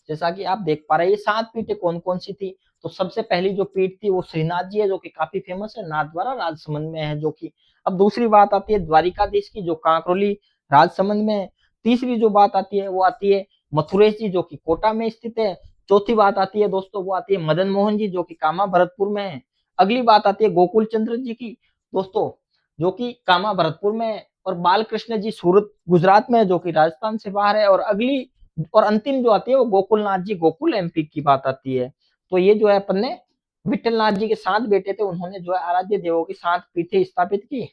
जैसा कि आप देख पा रहे हैं, ये 7 पीठें कौन कौन सी थी? तो सबसे पहली जो पीठ थी वो श्रीनाथ जी है, जो कि काफी फेमस है, नाथद्वारा राजसमंद में है जो कि। अब दूसरी बात आती है द्वारिकाधीश की, जो कांकरोली राजसमंद में है। तीसरी जो बात आती है वो आती है मथुरेश जी, जो कि कोटा में स्थित है। चौथी बात आती है दोस्तों, वो आती है मदन मोहन जी, जो कि कामा भरतपुर में है। अगली बात आती है गोकुल चंद्र जी की दोस्तों, जो कि कामा भरतपुर में है। और बाल कृष्ण जी सूरत गुजरात में है, जो कि राजस्थान से बाहर है। और अगली और अंतिम जो आती है वो गोकुलनाथ जी, गोकुल एमपी की बात आती है। तो ये जो है अपन ने विठलनाथ जी के 7 बेटे थे, उन्होंने जो है आराध्य देवों की 7 पीठें स्थापित की,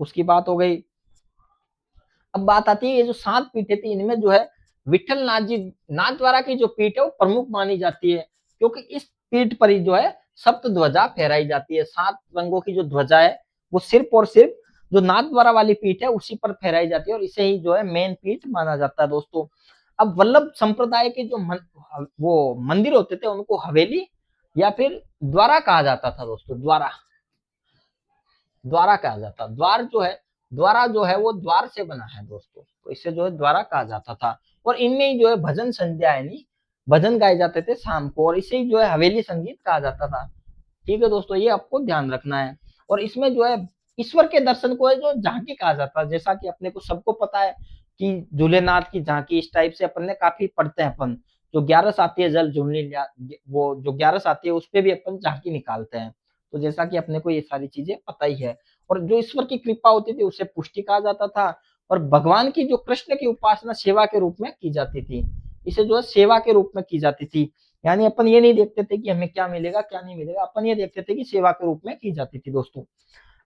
उसकी बात हो गई। अब बात आती है ये जो 7 पीठें थी, इनमें जो है विठलनाथ जी नाथ द्वारा की जो पीठ है वो प्रमुख मानी जाती है, क्योंकि इस पीठ पर ही जो है सप्त ध्वजा फहराई जाती है। 7 रंगों की जो ध्वजा है वो सिर्फ और सिर्फ जो नाथ द्वारा वाली पीठ है उसी पर फहराई जाती है, और इसे ही जो है मेन पीठ माना जाता है दोस्तों। अब वल्लभ संप्रदाय के जो वो मंदिर होते थे उनको हवेली या फिर द्वारा कहा जाता था दोस्तों। द्वारा द्वारा कहा जाता। द्वारा जो है वो द्वार से बना है दोस्तों, तो इसे जो है द्वारा कहा जाता था। और इनमें ही जो है भजन संध्या यानी भजन गाए जाते थे शाम को, और इसे ही जो है हवेली संगीत कहा जाता था। ठीक है दोस्तों, ये आपको ध्यान रखना है। और इसमें जो है ईश्वर के दर्शन को है जो झांकी कहा जाता है, जैसा कि अपने को सबको पता है कि झूलेनाथ की झांकी इस टाइप से अपन ने काफी पढ़ते हैं अपन। जो 11 आती है जल झूलनी, वो जो 11 आती है उस पर भी अपन झांकी निकालते हैं। तो जैसा कि अपने को ये सारी चीजें पता ही है। और जो ईश्वर की कृपा होती थी उसे पुष्टि कहा जाता था। और भगवान की जो कृष्ण की उपासना सेवा के रूप में की जाती थी, इसे जो है सेवा के रूप में की जाती थी। यानी अपन ये नहीं देखते थे कि हमें क्या मिलेगा क्या नहीं मिलेगा, अपन ये देखते थे कि सेवा के रूप में की जाती थी दोस्तों।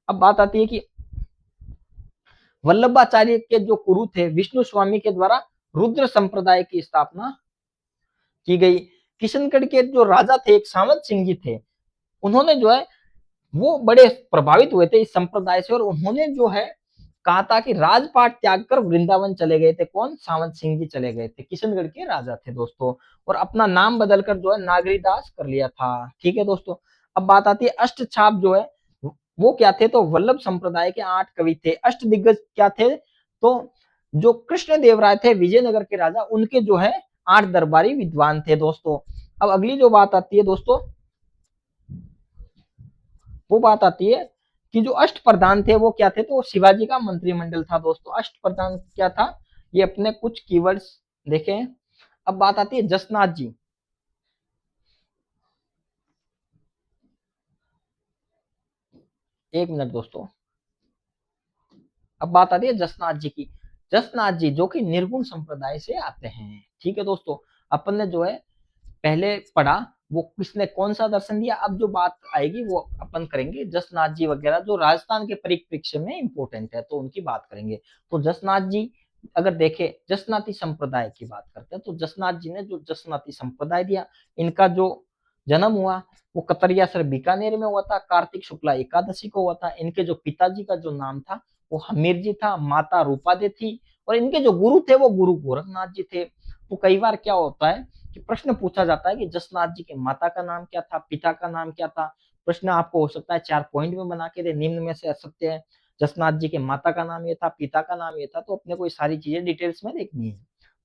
अब बात आती है कि वल्लभाचार्य के जो गुरु थे विष्णु स्वामी के द्वारा रुद्र संप्रदाय की स्थापना की गई। किशनगढ़ के जो राजा थे एक सावंत सिंह जी थे, उन्होंने जो है वो बड़े प्रभावित हुए थे इस संप्रदाय से, और उन्होंने जो है कहा था कि राजपाट त्याग कर वृंदावन चले गए थे। कौन? सावंत सिंह जी चले गए थे, किशनगढ़ के राजा थे दोस्तों। और अपना नाम बदलकर जो है नागरीदास कर लिया था। ठीक है दोस्तों, अब बात आती है अष्ट छाप जो है वो क्या थे? तो वल्लभ संप्रदाय के 8 कवि थे। अष्ट दिग्गज क्या थे? तो जो कृष्ण देवराय थे विजयनगर के राजा, उनके जो है 8 दरबारी विद्वान थे दोस्तों। अब अगली जो बात आती है दोस्तों, वो बात आती है कि जो अष्ट प्रधान थे वो क्या थे, तो शिवाजी का मंत्रिमंडल था दोस्तों। अष्ट प्रधान क्या था, ये अपने कुछ कीवर्ड्स देखें। अब बात आती है जसनाथ जी। एक मिनट दोस्तों। अब बात आती है जसनाथ जी की। जसनाथ जी जो कि निर्गुण संप्रदाय से आते हैं। ठीक है दोस्तों, अपन ने जो है पहले पढ़ा वो किसने कौन सा दर्शन दिया। अब जो बात आएगी वो अपन करेंगे जसनाथ जी वगैरह जो राजस्थान के परिप्रेक्ष्य में इंपॉर्टेंट है, तो उनकी बात करेंगे। तो जसनाथ जी अगर देखे, जसनाती संप्रदाय की बात करते हैं, तो जसनाथ जी ने जो जसनाती संप्रदाय दिया, इनका जो जन्म हुआ वो कतरियासर बीकानेर में हुआ था, कार्तिक शुक्ला एकादशी को हुआ था। इनके जो पिताजी का जो नाम था वो हमीर जी था, माता रूपादे थी, और इनके जो गुरु थे वो गुरु गोरखनाथ जी थे। तो कई बार क्या होता है कि प्रश्न पूछा जाता है कि जसनाथ जी के माता का नाम क्या था, पिता का नाम क्या था। प्रश्न आपको हो सकता है 4 पॉइंट में बना के दे, निम्न में से असत्य है। जसनाथ जी के माता का नाम ये था, पिता का नाम ये था, तो अपने को ये सारी चीजें डिटेल्स में देखनी है।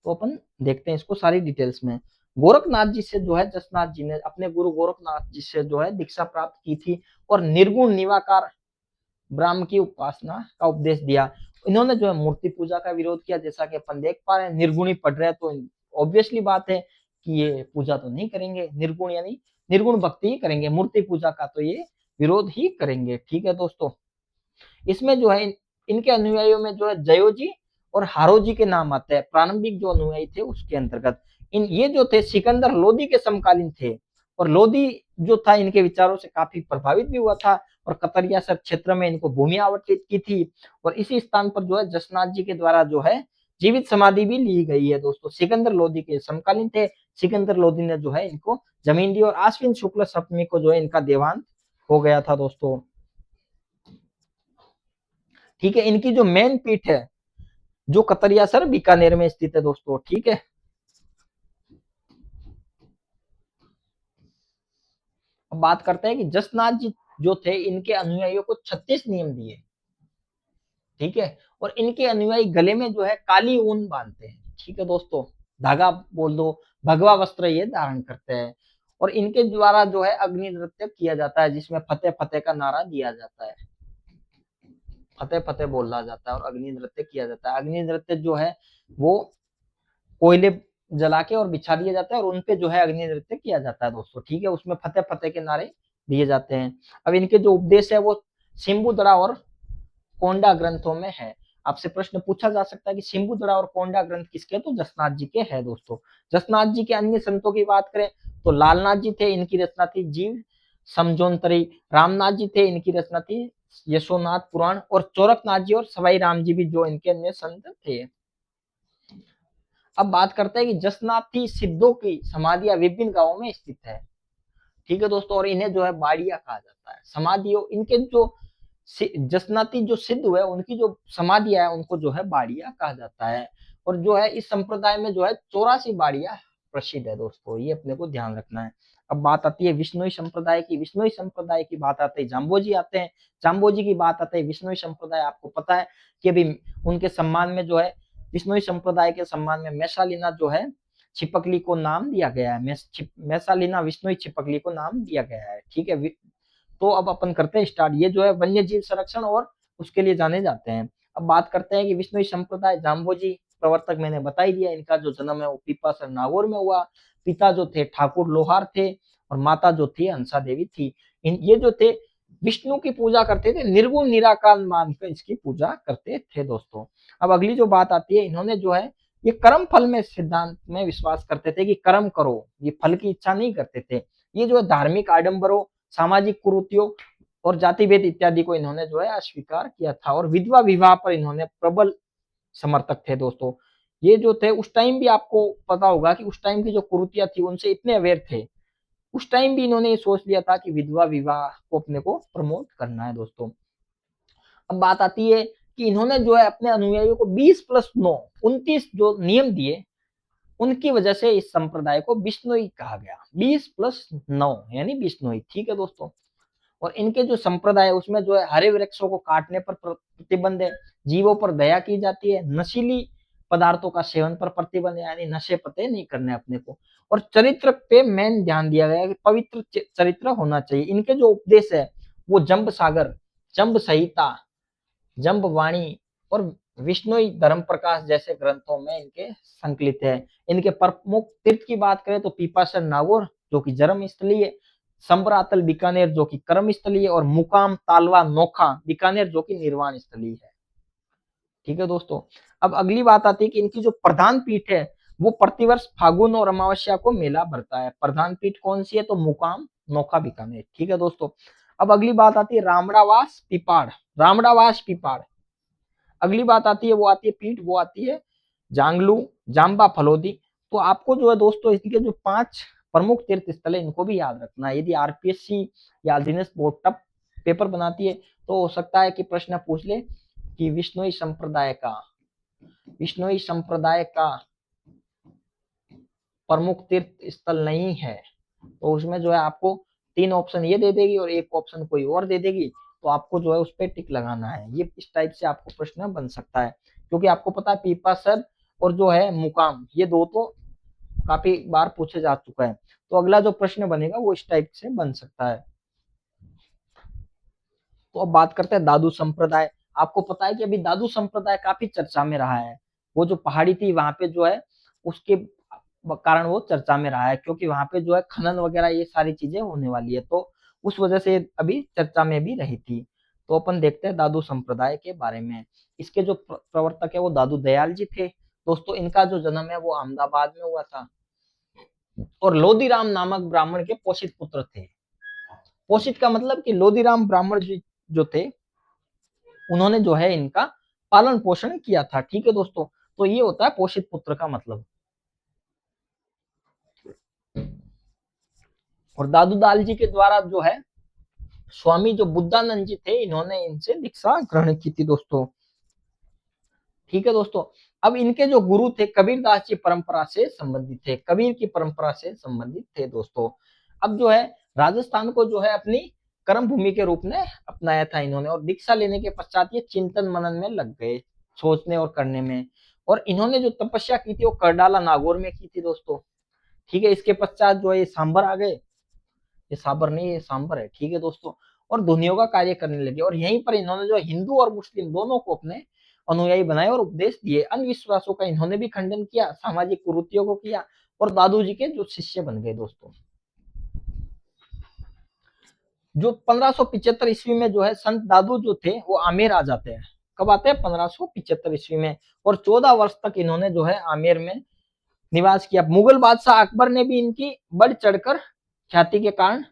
तो अपन देखते हैं इसको सारी डिटेल्स में। गोरखनाथ जी से जो है जसनाथ जी ने अपने गुरु गोरखनाथ जी से जो है दीक्षा प्राप्त की थी, और निर्गुण निराकार ब्रह्म की उपासना का उपदेश दिया। इन्होंने जो है मूर्ति पूजा का विरोध किया, जैसा कि अपन देख पा रहे हैं निर्गुणी पढ़ रहे हैं, तो ऑब्वियसली बात है कि ये पूजा तो नहीं करेंगे, निर्गुण यानी निर्गुण भक्ति ही करेंगे, मूर्ति पूजा का तो ये विरोध ही करेंगे। ठीक है दोस्तों, इसमें जो है इनके अनुयायियों में जो है जयो जी और हारो जी के नाम आते हैं। प्रारंभिक जो अनुयायी थे उसके अंतर्गत इन ये जो थे सिकंदर लोदी के समकालीन थे, और लोदी जो था इनके विचारों से काफी प्रभावित भी हुआ था, और कतरिया सर क्षेत्र में इनको भूमि आवंटित की थी, और इसी स्थान पर जो है जसनाथ जी के द्वारा जो है जीवित समाधि भी ली गई है दोस्तों। सिकंदर लोदी के समकालीन थे। सिकंदर लोदी ने जो है इनको जमीन दी, और आश्विन शुक्ल सप्तमी को जो है इनका देहांत हो गया था दोस्तों। ठीक है, इनकी जो मेन पीठ है जो कतरिया सर बीकानेर में स्थित है दोस्तों। ठीक है, अब बात करते हैं कि जसनाथ जी जो थे इनके अनुयायियों को 36 नियम दिए। ठीक है, और इनके अनुयायी गले में जो है काली ऊन बांधते हैं। ठीक है दोस्तों, धागा बोल दो, भगवा वस्त्र ये धारण करते हैं, और इनके द्वारा जो है अग्नि नृत्य किया जाता है, जिसमें फतेह फतेह का नारा दिया जाता है, फतेह फतेह बोला जाता है, और अग्नि नृत्य किया जाता है। अग्नि नृत्य जो है वो कोयले जला के और बिछा दिया जाता है, और उनपे जो है अग्नि नृत्य किया जाता है दोस्तों। ठीक है, उसमें फतेह फतेह के नारे दिए जाते हैं। अब इनके जो उपदेश है वो सिम्बुदड़ा और कोंडा ग्रंथों में है। आपसे प्रश्न पूछा जा सकता है कि सिम्बुदड़ा और कोंडा ग्रंथ किसके, तो जसनाथ जी के हैं दोस्तों। जसनाथ जी के अन्य संतों की बात करें तो लालनाथ जी थे, इनकी रचना थी जीव समझोंतरी। रामनाथ जी थे, इनकी रचना थी यशोनाथ पुराण। और चोरकनाथ जी और सवाई राम जी भी जो इनके अन्य संत थे। अब बात करते हैं कि जसनाथी सिद्धों की समाधियां विभिन्न गांवों में स्थित है। ठीक है दोस्तों, और इन्हें जो है बाड़िया कहा जाता है। समाधियों इनके जो जसनाती जो सिद्ध हुए उनकी जो समाधियां है उनको जो है बाड़िया कहा जाता है। और जो है इस संप्रदाय में जो है 84 बाड़िया प्रसिद्ध है दोस्तों, ये अपने को ध्यान रखना है। अब बात आती है विष्णुई संप्रदाय की। विष्णुई संप्रदाय की बात आती है जाम्बोजी आते हैं। जाम्बोजी की बात आती है विष्णुई संप्रदाय। आपको पता है कि अभी उनके सम्मान में जो है विष्णुई संप्रदाय के सम्मान में मैसालिना जो है छिपकली को नाम दिया गया है। मैसालिना विष्णुई छिपकली को नाम दिया गया है। ठीक है, तो अब अपन करते हैं स्टार्ट। ये जो है वन्य जीव संरक्षण और उसके लिए जाने जाते हैं। अब बात करते हैं कि विष्णुई संप्रदाय जाम्बोजी प्रवर्तक मैंने बता ही दिया। इनका जो जन्म है वो पीपासर नागौर में हुआ। पिता जो थे ठाकुर लोहार थे, और माता जो थी हंसा देवी थी। ये जो थे विष्णु की पूजा करते थे, निर्गुण निराकार मानकर इसकी पूजा करते थे दोस्तों। अब अगली जो बात आती है, इन्होंने जो है ये कर्म फल में सिद्धांत में विश्वास करते थे कि कर्म करो, ये फल की इच्छा नहीं करते थे। ये जो है धार्मिक आडंबरों, सामाजिक कुरीतियों और जाति भेद इत्यादि को इन्होंने जो है अस्वीकार किया था, और विधवा विवाह पर इन्होंने प्रबल समर्थक थे दोस्तों। ये जो थे उस टाइम भी आपको पता होगा कि उस टाइम की जो कुरीतियां थी उनसे इतने अवेयर थे। उस टाइम भी इन्होंने ये सोच लिया था कि विधवा विवाह को अपने को प्रमोट करना है दोस्तों। अब बात आती है कि इन्होंने जो है अपने अनुयायियों को 20+9 29 जो नियम दिए, उनकी वजह से इस संप्रदाय को बिश्नोई कहा गया। 20+9 यानी बिश्नोई। ठीक है दोस्तों, और इनके जो संप्रदाय है उसमें जो है हरे वृक्षों को काटने पर प्रतिबंध है, जीवों पर दया की जाती है, नशीली पदार्थों का सेवन पर प्रतिबंध, यानी नशे पते नहीं करने अपने को। और चरित्र पे मेन ध्यान दिया गया है कि पवित्र चरित्र होना चाहिए। इनके जो उपदेश है वो जंब सागर, जंब संहिता, जंब वाणी और विष्णुई धर्म प्रकाश जैसे ग्रंथों में इनके संकलित है। इनके प्रमुख तीर्थ की बात करें तो पीपासर नागौर जो कि जन्म स्थली है, संबरातल बीकानेर जो कि कर्म स्थली है, और मुकाम तालवा नोखा बीकानेर जो कि निर्वाण स्थली है। ठीक है दोस्तों। अब अगली बात आती है कि इनकी जो प्रधान पीठ है वो प्रतिवर्ष फागुन और अमावस्या को मेला भरता है। प्रधान पीठ कौन सी है? तो मुकाम नोखा बीकानेर। ठीक है दोस्तों। अब अगली बात आती है रामड़ावास पिपाड़, रामड़ावास पिपाड़। अगली बात आती है वो आती है पीठ, वो आती है जांगलू, जाम्बा, फलोदी। तो आपको जो है दोस्तों इनके जो 5 प्रमुख तीर्थ स्थल है इनको भी याद रखना है। यदि आरपीएससी या दिनेश बोर्ड टप पेपर बनाती है तो हो सकता है कि प्रश्न पूछ ले कि विष्णोई संप्रदाय का प्रमुख तीर्थ स्थल नहीं है, तो उसमें जो है आपको 3 ऑप्शन ये दे देगी और एक ऑप्शन कोई और दे देगी, तो आपको जो है उस पर टिक लगाना है। ये इस टाइप से आपको प्रश्न बन सकता है, क्योंकि आपको पता है पीपासर और जो है मुकाम ये दो तो काफी बार पूछे जा चुका है। तो अगला जो प्रश्न बनेगा वो इस टाइप से बन सकता है। तो अब बात करते हैं दादू संप्रदाय। आपको पता है कि अभी दादू संप्रदाय काफी चर्चा में रहा है। वो जो पहाड़ी थी वहां पे जो है उसके कारण वो चर्चा में रहा है, क्योंकि वहां पे जो है खनन वगैरह ये सारी चीजें होने वाली है, तो उस वजह से अभी चर्चा में भी रही थी। तो अपन देखते हैं दादू संप्रदाय के बारे में। इसके जो प्रवर्तक है वो दादू दयाल जी थे। दोस्तों इनका जो जन्म है वो अहमदाबाद में हुआ था, और लोदीराम नामक ब्राह्मण के पोषित पुत्र थे। पोषित का मतलब कि लोदीराम ब्राह्मण जी जो थे उन्होंने जो है इनका पालन पोषण किया था। ठीक है दोस्तों। तो ये होता है पोषित पुत्र का मतलब। और दादू दाल जी के द्वारा जो है स्वामी जो बुद्धानंद जी थे इन्होंने इनसे दीक्षा ग्रहण की थी दोस्तों। ठीक है दोस्तों। अब इनके जो गुरु थे कबीर दास जी परंपरा से संबंधित थे, कबीर की परंपरा से संबंधित थे दोस्तों। अब जो है राजस्थान को जो है अपनी कर्म भूमि के रूप में अपनाया था इन्होंने, और दीक्षा लेने के पश्चात ये चिंतन मनन में लग गए, सोचने और करने में। और इन्होंने जो तपस्या की थी वो करडाला नागौर में की थी दोस्तों। ठीक है। इसके पश्चात जो है ये सांबर आ गए, ये साबर नहीं ये सांबर है। ठीक है दोस्तों। और धुनियों का कार्य करने लगे, और यहीं पर इन्होंने जो हिंदू और मुस्लिम दोनों को अपने अनुयायी बनाए और उपदेश दिए। अंधविश्वासों का इन्होंने भी खंडन किया, सामाजिक कुरीतियों को किया, और दादू जी के जो शिष्य बन गए दोस्तों। जो 1575 ईस्वी में जो है संत दादू जो थे वो आमेर आ जाते हैं। कब आते हैं? 1575 ईस्वी में। और 14 वर्ष तक इन्होंने जो है आमेर में निवास किया। मुगल बादशाह अकबर ने भी इनकी बढ़ चढ़कर ख्याति के कारण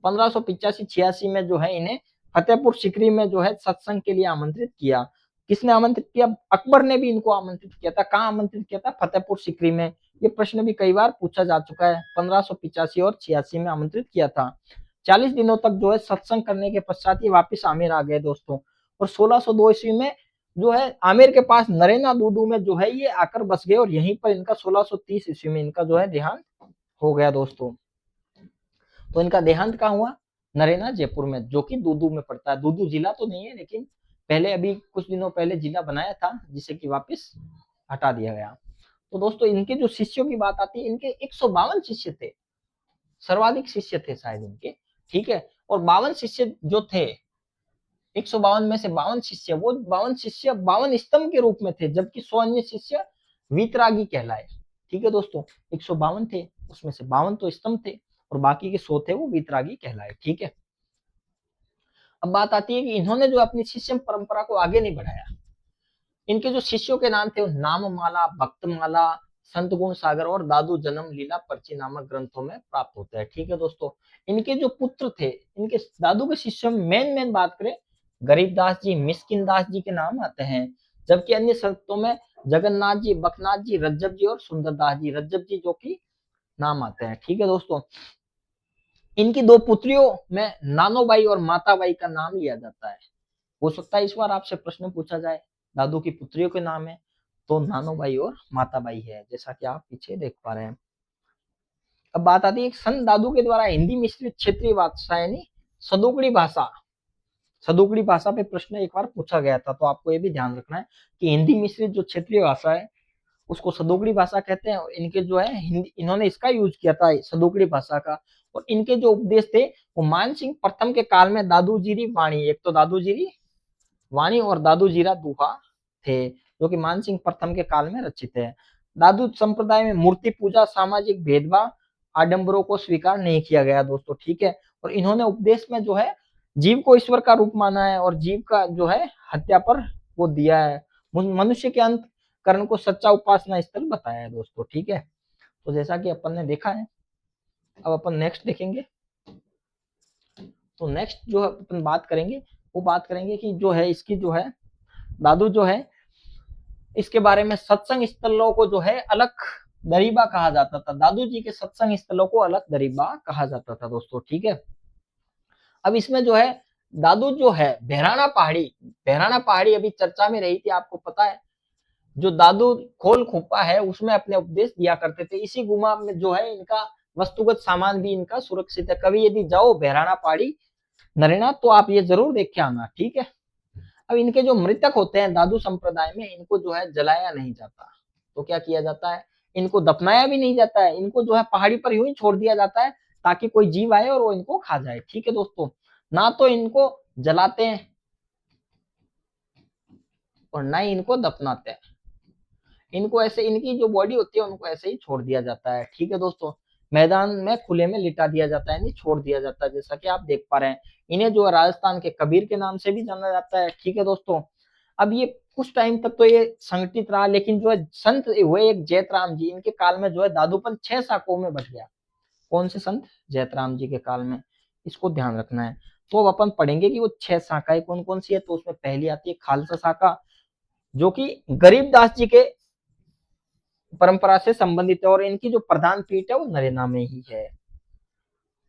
1585-86 में जो है इन्हें फतेहपुर सिकरी में जो है सत्संग के लिए आमंत्रित किया। किसने आमंत्रित किया? अकबर ने भी इनको आमंत्रित किया था। कहाँ आमंत्रित किया था? फतेहपुर सिकरी में। ये प्रश्न भी कई बार पूछा जा चुका है। 1585 और 86 में आमंत्रित किया था। 40 दिनों तक जो है सत्संग करने के पश्चात ये वापिस आमेर आ गए दोस्तों। और 1602 ईस्वी में जो है आमेर के पास नरेना दूदू में जो है ये आकर बस गए, और यहीं पर इनका 1630 ईस्वी में इनका जो है देहांत हो गया दोस्तों। तो इनका देहांत कहाँ हुआ? नरेना जयपुर में, जो कि दूदू में पड़ता है। दूदू जिला तो नहीं है, लेकिन पहले अभी कुछ दिनों पहले जिला बनाया था, जिसे कि वापस हटा दिया गया। तो दोस्तों इनके जो शिष्यों की बात आती है, इनके 152 शिष्य थे, सर्वाधिक शिष्य थे शायद इनके। ठीक है। और 52 शिष्य जो थे, 152 में से 52 शिष्य, वो 52 शिष्य 52 स्तंभ के रूप में थे, जबकि 100 अन्य शिष्य वीतरागी कहलाए। ठीक है दोस्तों। 152 थे, उसमें से 52 तो स्तंभ थे, और बाकी के 100 थे वो वीतरागी कहलाए। ठीक है। अब बात आती है कि इन्होंने जो अपनी शिष्य परंपरा को आगे नहीं बढ़ाया। इनके जो शिष्यों के नाम थे नाममाला, भक्तमाला, संत गुण सागर और दादू जन्म लीला पर्ची नामक ग्रंथों में प्राप्त होते हैं। ठीक है दोस्तों। इनके जो पुत्र थे, इनके दादू के शिष्यों में मेन बात करें, गरीबदास जी, मिस्किन दास जी के नाम आते हैं, जबकि अन्य संतों में जगन्नाथ जी, बकनाथ जी, रज्जब जी और सुंदरदास जी, रज्जब जी जो कि नाम आते हैं। ठीक है दोस्तों। इनकी 2 पुत्रियों में नानोबाई और माताबाई का नाम लिया जाता है। हो सकता है इस बार आपसे प्रश्न पूछा जाए, दादू की पुत्रियों के नाम है, तो नानोबाई और माताबाई है, जैसा कि आप पीछे देख पा रहे हैं। अब बात आती है संत दादू के द्वारा हिंदी मिश्रित क्षेत्रीय भाषा यानी सदोगड़ी भाषा, सदोगड़ी भाषा पे प्रश्न एक बार पूछा गया था, तो आपको ये भी ध्यान रखना है कि हिंदी मिश्रित जो क्षेत्रीय भाषा है उसको सदोगड़ी भाषा कहते हैं। और इनके जो है हिंदी, इन्होंने इसका यूज किया था सदोगड़ी भाषा का। और इनके जो उपदेश थे वो मानसिंह प्रथम के काल में दादूजीरी वाणी, एक तो दादूजीरी वाणी और दादूजीरा दोहा थे, जो कि मानसिंह प्रथम के काल में रचित है। दादू संप्रदाय में मूर्ति पूजा, सामाजिक भेदभाव, आडंबरों को स्वीकार नहीं किया गया दोस्तों, ठीक है। और इन्होंने उपदेश में जो है जीव को ईश्वर का रूप माना है और जीव का जो है हत्या पर वो दिया है। मनुष्य के अंत करण को सच्चा उपासना स्थल बताया है दोस्तों, ठीक है। तो जैसा कि अपन ने देखा है, अब अपन नेक्स्ट देखेंगे। तो नेक्स्ट जो अपन बात करेंगे वो बात करेंगे कि जो है इसकी जो है दादू जो है इसके बारे में सत्संग स्थलों को जो है अलग दरीबा कहा जाता था। दादू जी के सत्संग स्थलों को अलग दरीबा कहा जाता था दोस्तों, ठीक है। अब इसमें जो है दादू जो है बहराना पहाड़ी अभी चर्चा में रही थी, आपको पता है। जो दादू खोल खुपा है उसमें अपने उपदेश दिया करते थे। इसी गुमा में जो है इनका वस्तुगत सामान भी इनका सुरक्षित है। कभी यदि जाओ बहराना पहाड़ी नरेना तो आप ये जरूर देख के आना, ठीक है। अब इनके जो मृतक होते हैं दादू संप्रदाय में, इनको जो है जलाया नहीं जाता। तो क्या किया जाता है, इनको दफनाया भी नहीं जाता है, इनको जो है पहाड़ी पर यूं ही छोड़ दिया जाता है ताकि कोई जीव आए और वो इनको खा जाए, ठीक है दोस्तों। ना तो इनको जलाते हैं और ना ही इनको दफनाते हैं। इनको ऐसे, इनकी जो बॉडी होती है उनको ऐसे ही छोड़ दिया जाता है, ठीक है दोस्तों। मैदान में खुले में लिटा दिया जाता है, नहीं छोड़ दिया जाता है, जैसा कि आप देख पा रहे हैं। इन्हें जो है राजस्थान के कबीर के नाम से भी जाना जाता है, ठीक है दोस्तों। अब ये कुछ टाइम तक तो ये संगठित रहा, लेकिन जो है संत हुए एक जैतराम जी, इनके काल में जो है दादूपंथ 6 शाखाओं में बट गया। कौन से संत, जैतराम जी के काल में, इसको ध्यान रखना है। तो अब अपन पढ़ेंगे कि वो 6 शाखाएं कौन कौन सी है। तो उसमें पहली आती है खालसा शाखा, जो कि गरीबदास जी के परंपरा से संबंधित है और इनकी जो प्रधान पीठ है वो नरेना में ही है।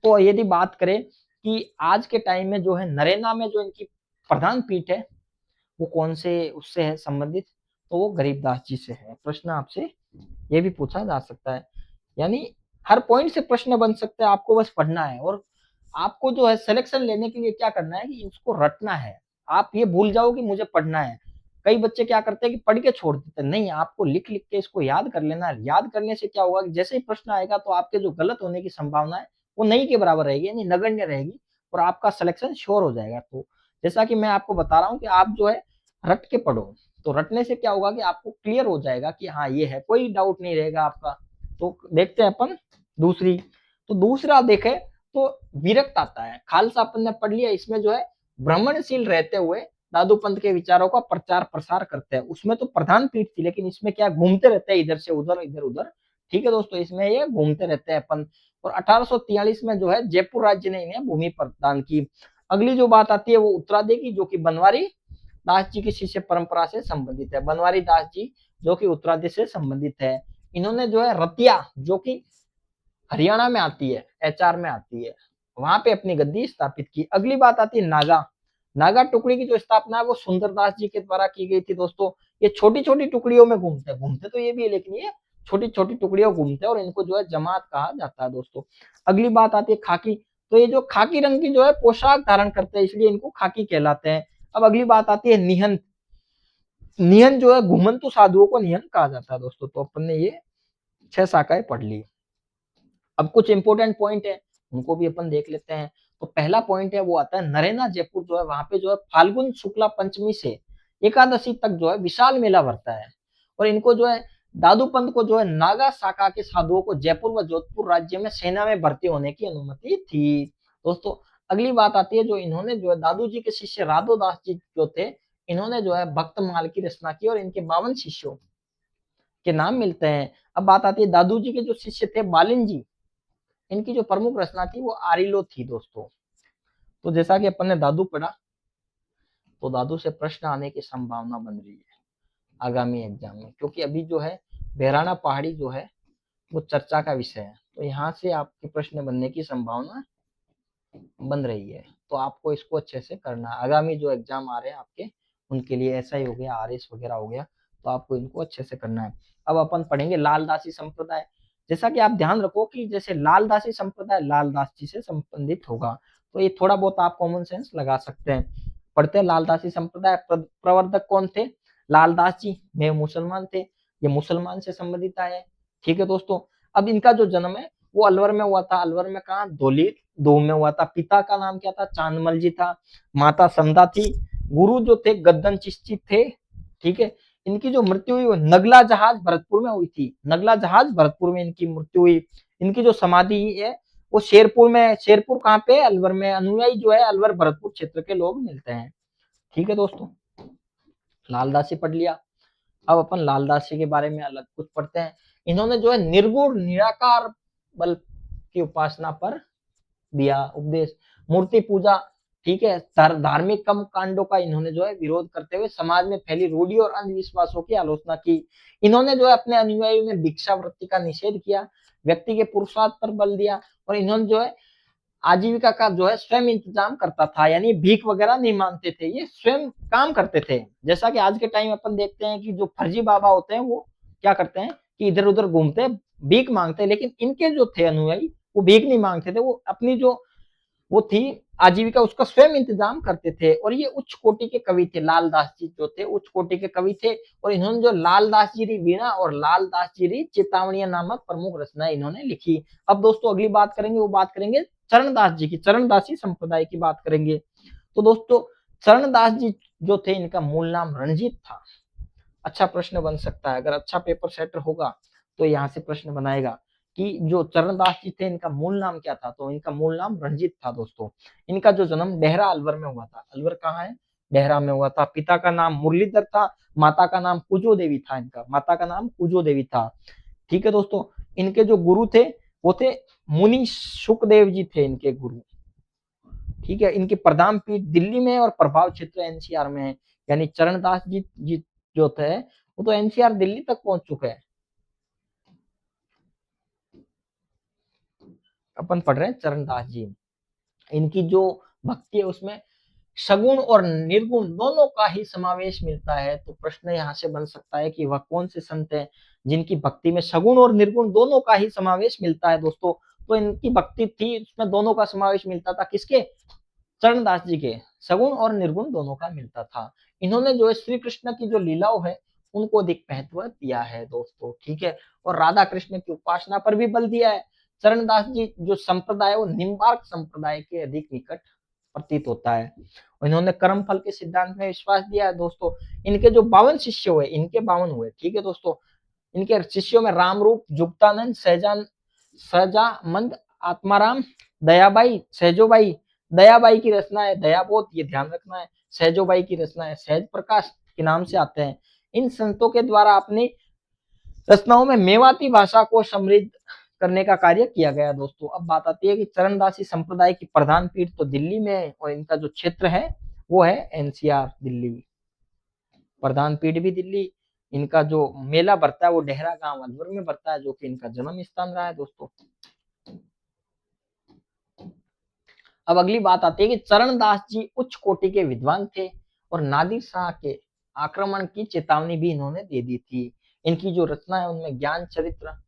तो यदि बात करें कि आज के टाइम में जो है नरेना में जो इनकी प्रधान पीठ है वो कौन से उससे है संबंधित, तो वो गरीबदास जी से है। प्रश्न आपसे ये भी पूछा जा सकता है, यानी हर पॉइंट से प्रश्न बन सकता है, आपको बस पढ़ना है। और आपको जो है सिलेक्शन लेने के लिए क्या करना है कि इसको रटना है। आप ये भूल जाओ कि मुझे पढ़ना है। कई बच्चे क्या करते हैं कि पढ़ के छोड़ देते हैं, नहीं, आपको लिख लिख के इसको याद कर लेना है। याद करने से क्या होगा कि जैसे ही प्रश्न आएगा तो आपके जो गलत होने की संभावना है वो नहीं के बराबर रहेगी, यानी नगण्य रहेगी और आपका सिलेक्शन श्योर हो जाएगा। तो जैसा कि मैं आपको बता रहा हूँ कि आप जो है रट के पढ़ो, तो रटने से क्या होगा कि आपको क्लियर हो जाएगा कि हाँ ये है, कोई डाउट नहीं रहेगा आपका। तो देखते हैं अपन दूसरी। तो दूसरा देखें तो विरक्त आता है। खालसा अपन ने पढ़ लिया, इसमें जो है भ्रमणशील रहते हुए दादू पंथ के विचारों का प्रचार प्रसार करते हैं। उसमें तो प्रधान पीठ थी, लेकिन इसमें क्या घूमते रहते हैं इधर से उधर इधर उधर, ठीक है दोस्तों, इसमें ये घूमते रहते हैं अपन। और 1843 में जो है जयपुर राज्य ने इन्हें भूमि प्रदान की। अगली जो बात आती है वो उत्तरादि की, जो कि बनवारी दास जी की शिष्य परंपरा से संबंधित है। बनवारी दास जी जो कि उत्तरादि से संबंधित है। इन्होंने जो है रतिया, जो कि हरियाणा में आती है, एचआर में आती है, वहां पे अपनी गद्दी स्थापित की। अगली बात आती है नागा। नागा टुकड़ी की जो स्थापना है वो सुंदरदास जी के द्वारा की गई थी दोस्तों। ये छोटी छोटी टुकड़ियों में घूमते घूमते तो ये भी है, लेकिन ये छोटी छोटी टुकड़ियों घूमते हैं और इनको जो है जमात कहा जाता है दोस्तों। अगली बात आती है खाकी। तो ये जो खाकी रंग की जो है पोशाक धारण करते हैं, इसलिए इनको खाकी कहलाते हैं। अब अगली बात आती है निहंत। निहंत जो है घुमंतु साधुओं को निहंत कहा जाता है दोस्तों। तो अपन ने ये 6 शाखाएं पढ़ ली। अब कुछ इंपोर्टेंट पॉइंट है उनको भी अपन देख लेते हैं। तो पहला पॉइंट है वो आता है नरेना जयपुर, जो है वहां पे जो है फाल्गुन शुक्ला पंचमी से एकादशी तक जो है विशाल मेला भरता है। और इनको जो है दादू पंत को जो है नागा शाखा के साधुओं को जयपुर व जोधपुर राज्य में सेना में भर्ती होने की अनुमति थी दोस्तों। अगली बात आती है, जो इन्होंने जो है दादू जी के शिष्य राधो दास जी जो थे, इन्होंने जो है भक्तमाल की रचना की और इनके 52 शिष्यों के नाम मिलते हैं। अब बात आती है दादू जी के जो शिष्य थे बालिन जी, इनकी जो प्रमुख रचना थी वो आरिलो थी दोस्तों। तो जैसा कि अपन ने दादू पढ़ा, तो दादू से प्रश्न आने की संभावना बन रही है आगामी एग्जाम में, क्योंकि अभी जो है बहराना पहाड़ी जो है वो चर्चा का विषय है। तो यहाँ से आपके प्रश्न बनने की संभावना बन रही है। तो आपको इसको अच्छे से करना है। आगामी जो एग्जाम आ रहे हैं आपके, उनके लिए ऐसा ही हो गया, आरएस वगैरह हो गया, तो आपको इनको अच्छे से करना है। अब अपन पढ़ेंगे लालदासी संप्रदाय। जैसा कि आप ध्यान रखो कि जैसे लालदासी संप्रदाय लालदास जी से संबंधित होगा, तो ये थोड़ा बहुत आप कॉमन सेंस लगा सकते हैं। पढ़ते हैं लालदासी संप्रदाय। प्रवर्तक कौन थे, लालदास जी में मुसलमान थे। ये मुसलमान से संबंधित आए। ठीक है दोस्तों। अब इनका जो जन्म है वो अलवर में हुआ था। अलवर में कहा, धोली दो में हुआ था। पिता का नाम क्या था? चांदमल जी था। माता समदा थी। गुरु जो थे गद्दन चिश्ती थे। ठीक है। इनकी जो मृत्यु हुई वो नगला जहाज भरतपुर में हुई थी। नगला जहाज भरतपुर में इनकी मृत्यु हुई। इनकी जो समाधि है वो शेरपुर में। शेरपुर कहाँ पे? अलवर में। अनुयायी जो है अलवर भरतपुर क्षेत्र के लोग मिलते हैं। ठीक है दोस्तों। लालदासी पढ़ लिया। अब अपन लालदासी के बारे में अलग कुछ पढ़ते हैं। इन्होंने जो है निर्गुण निराकार बल की उपासना पर दिया उपदेश। मूर्ति पूजा, ठीक है, धार्मिक कर्म कांडों का इन्होंने जो है विरोध करते हुए समाज में फैली रूढ़ी और अंधविश्वासों की आलोचना की। इन्होंने जो है अपने अनुयायियों में भिक्षावृत्ति का निषेध किया। व्यक्ति के पुरुषार्थ पर बल दिया। और इन्होंने जो है आजीविका का जो है स्वयं इंतजाम करता था, यानी भीख वगैरह नहीं मांगते थे, ये स्वयं काम करते थे। जैसा कि आज के टाइम अपन देखते हैं कि जो फर्जी बाबा होते हैं वो क्या करते हैं कि इधर उधर घूमते भीख मांगते हैं, लेकिन इनके जो थे अनुयायी वो भीख नहीं मांगते थे, वो अपनी जो वो थी आजीविका उसका स्वयं इंतजाम करते थे। और ये उच्च कोटि के कवि थे। लालदास जी जो थे उच्च कोटि के कवि थे। और इन्होंने जो लालदास जी री वीणा और लालदास जी री चेतावनियां नामक प्रमुख रचनाएं इन्होंने लिखी। अब दोस्तों अगली बात करेंगे, वो बात करेंगे चरणदास जी की। चरणदासी संप्रदाय की बात करेंगे। तो दोस्तों चरणदास जी जो थे इनका मूल नाम रणजीत था। अच्छा प्रश्न बन सकता है, अगर अच्छा पेपर सेटर होगा तो यहाँ से प्रश्न बनाएगा कि जो चरणदास जी थे इनका मूल नाम क्या था। तो इनका मूल नाम रणजीत था दोस्तों। इनका जो जन्म डेहरा अलवर में हुआ था। अलवर कहाँ है? डेहरा में हुआ था। पिता का नाम मुरलीधर था। माता का नाम कुजो देवी था। इनका माता का नाम कुजो देवी था। ठीक है दोस्तों। इनके जो गुरु थे वो थे मुनि सुखदेव जी थे इनके गुरु। ठीक है। इनकी प्रधान पीठ दिल्ली में और प्रभाव क्षेत्र एनसीआर में है। यानी चरणदास जी जो थे वो तो एनसीआर दिल्ली तक पहुंच चुके हैं। अपन पढ़ रहे हैं चरणदास जी। इनकी जो भक्ति है उसमें सगुण और निर्गुण दोनों का ही समावेश मिलता है। तो प्रश्न यहाँ से बन सकता है कि वह कौन से संत हैं जिनकी भक्ति में सगुण और निर्गुण दोनों का ही समावेश मिलता है दोस्तों। तो इनकी भक्ति थी उसमें दोनों का समावेश मिलता था। किसके? चरणदास जी के सगुण और निर्गुण दोनों का मिलता था। इन्होंने जो है श्री कृष्ण की जो लीलाओं है उनको अधिक महत्व दिया है दोस्तों। ठीक है। और राधा कृष्ण की उपासना पर भी बल दिया है। चरणदास जी जो संप्रदाय वो निम्बार्क संप्रदाय के अधिक निकट प्रतीत होता है। इन्होंने कर्म फल के सिद्धांत में विश्वास दिया है दोस्तों। इनके जो 52 शिष्य हुए, इनके 52 हुए। ठीक है दोस्तों। इनके शिष्यों में रामरूप, जुक्तानंद, सहजानंद, आत्माराम, दयाबाई, सहजोबाई। दयाबाई की रचना है दयाबोध, ये ध्यान रखना है। सहजोबाई की रचना है सहज प्रकाश के नाम से आते हैं। इन संतों के द्वारा अपनी रचनाओं में मेवाती भाषा को समृद्ध करने का कार्य किया गया दोस्तों। अब बात आती है कि चरणदासी संप्रदाय की प्रधान पीठ तो दिल्ली में है और इनका जो क्षेत्र है वो है एनसीआर दिल्ली। प्रधान पीठ भी दिल्ली। इनका जो मेला भरता है वो डेहरा गांव अलवर में भरता है, जो कि इनका जन्म स्थान रहा है दोस्तों। अब अगली बात आती है कि चरणदास जी उच्च कोटि के विद्वान थे और नादिर शाह के आक्रमण की चेतावनी भी इन्होंने दे दी थी। इनकी जो रचना है उनमें ज्ञान चरित्र,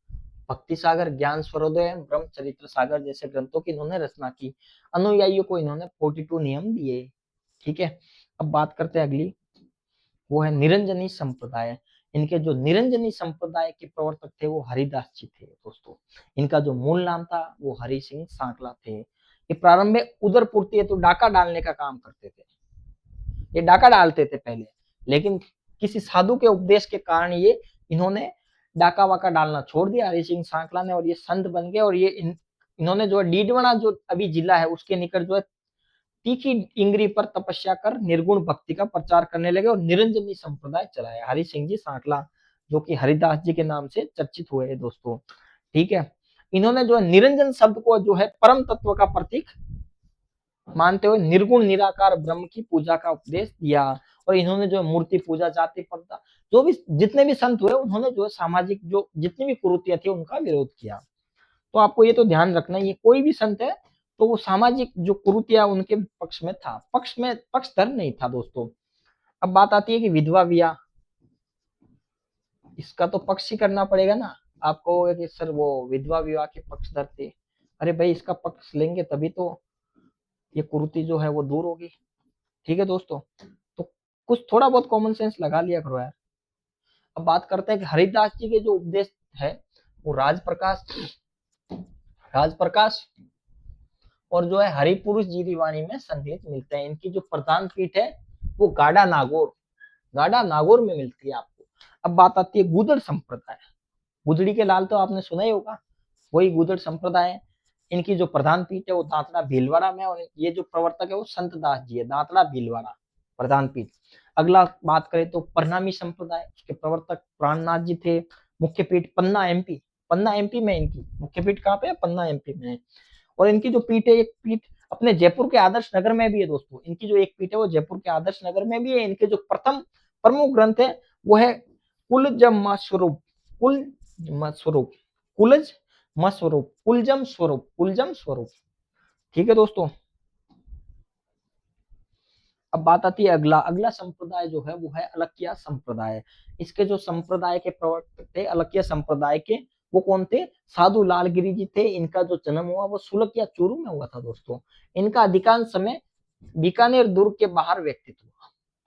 भक्ति सागर, ज्ञान स्वरोदय, ब्रह्म चरित्र सागर जैसे ग्रंथों की इन्होंने रचना की। अनुयायियों को इन्होंने 42 नियम दिए। ठीक है। अब बात करते हैं अगली, वो है निरंजनी संप्रदाय। इनके जो निरंजनी संप्रदाय के प्रवर्तक थे वो हरिदास जी थे दोस्तों। इनका जो मूल नाम था वो हरि सिंह सांकला थे। ये प्रारंभ में उदर पूर्ति तो डाका डालने का काम करते थे। ये डाका डालते थे पहले, लेकिन किसी साधु के उपदेश के कारण ये इन्होंने डाका वाका डालना छोड़ दिया हरि सिंह सांकला ने, और ये संत बन गए। और ये इन्होंने जो है डीडवाना जो अभी जिला है उसके निकट जो है तीखी इंगरी पर तपस्या कर निर्गुण भक्ति का प्रचार करने लगे और निरंजनी संप्रदाय चलाया। हरि सिंह जी सांकला जो कि हरिदास जी के नाम से चर्चित हुए हैं दोस्तों। ठीक है। इन्होंने जो है निरंजन शब्द को जो है परम तत्व का प्रतीक मानते हुए निर्गुण निराकार ब्रह्म की पूजा का उपदेश दिया। और इन्होंने जो मूर्ति पूजा, जाति प्रथा, जो भी जितने भी संत हुए उन्होंने जो है सामाजिक जो जितनी भी कुरीतियां थी उनका विरोध किया। तो आपको ये तो ध्यान रखना है, ये कोई भी संत है तो वो सामाजिक जो कुरीतियां उनके पक्ष में था, पक्षधर नहीं था दोस्तों। अब बात आती है कि विधवा विवाह, इसका तो पक्ष ही करना पड़ेगा ना। आप कहोगे कि सर वो विधवा विवाह के पक्षधर थे। अरे भाई इसका पक्ष लेंगे तभी तो ये कुरीति जो है वो दूर होगी। ठीक है दोस्तों। तो कुछ थोड़ा बहुत कॉमन सेंस लगा लिया करो यार। अब बात करते हैं कि हरिदास जी के जो उपदेश है वो राज प्रकाश और जो है हरिपुरुष जी की वाणी में संदेश मिलते हैं। इनकी जो प्रधान पीठ है वो गाड़ा नागौर में मिलती है आपको। अब बात आती है गुदड़ संप्रदाय। गुदड़ी के लाल तो आपने सुना ही होगा, वही गुदड़ संप्रदाय है। इनकी जो प्रधान पीठ है वो दांतड़ा भीलवाड़ा में, और ये जो प्रवर्तक है वो संत दास जी है, दांतड़ा भीलवाड़ा प्रधान पीठ। अगला बात करें तो परनामी संप्रदाय, उसके प्रवर्तक प्राणनाथ जी थे। मुख्य पीठ पन्ना एमपी में, इनकी मुख्य पीठ कहाँ पे है, पन्ना एमपी में है। और इनकी जो पीठ है, एक पीठ अपने जयपुर के आदर्श नगर में भी है दोस्तों। इनकी जो एक पीठ है वो जयपुर के आदर्श नगर में भी है। इनके जो प्रथम प्रमुख ग्रंथ है वो है कुलजम स्वरूप कुलजम स्वरूप कुलजम स्वरूप। ठीक है दोस्तों। अब बात आती है अगला अगला संप्रदाय जो है वो है अलक्या संप्रदाय। इसके जो संप्रदाय के प्रवर्तक थे अलक्या संप्रदाय के, वो कौन थे, साधु लालगिरी जी थे। इनका जो जन्म हुआ वो सुलक या चूरू में हुआ था दोस्तों। इनका अधिकांश समय बीकानेर दुर्ग के बाहर व्यतीत हुआ।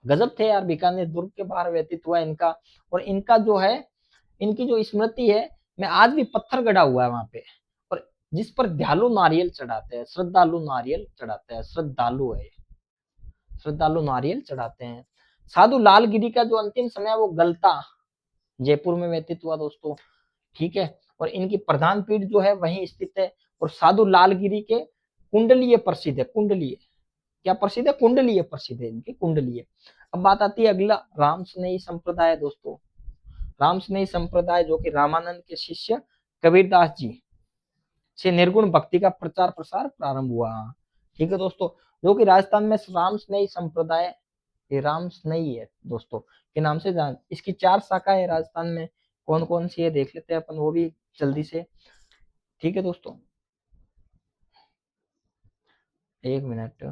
गजब थे यार, बीकानेर दुर्ग के बाहर व्यतीत हुआ इनका। और इनका जो है, इनकी जो स्मृति है में आज भी पत्थर गड़ा हुआ है वहां पे, और जिस पर ध्यालु नारियल चढ़ाते हैं, श्रद्धालु नारियल चढ़ाते हैं, श्रद्धालु नारियल चढ़ाते हैं। साधु लालगिरी का जो अंतिम समय है वो गलता जयपुर में व्यतीत हुआ दोस्तों। ठीक है। और इनकी प्रधान पीठ जो है वहीं स्थित है। और साधु लालगिरी के कुंडलीय प्रसिद्ध है, कुंडलीय क्या प्रसिद्ध है, कुंडलीय प्रसिद्ध है इनके, कुंडलीय। अब बात आती है अगला रामस्नेही संप्रदाय दोस्तों। रामस्नेही संप्रदाय जो कि रामानंद के शिष्य कबीरदास जी से निर्गुण भक्ति का प्रचार प्रसार प्रारंभ हुआ। ठीक है दोस्तों। जो कि राजस्थान में रामस्नेही संप्रदाय, ये रामस्नेही है दोस्तों के नाम से जान। इसकी 4 शाखा है राजस्थान में। कौन कौन सी है देख लेते हैं अपन वो भी जल्दी से। ठीक है दोस्तों, एक मिनट।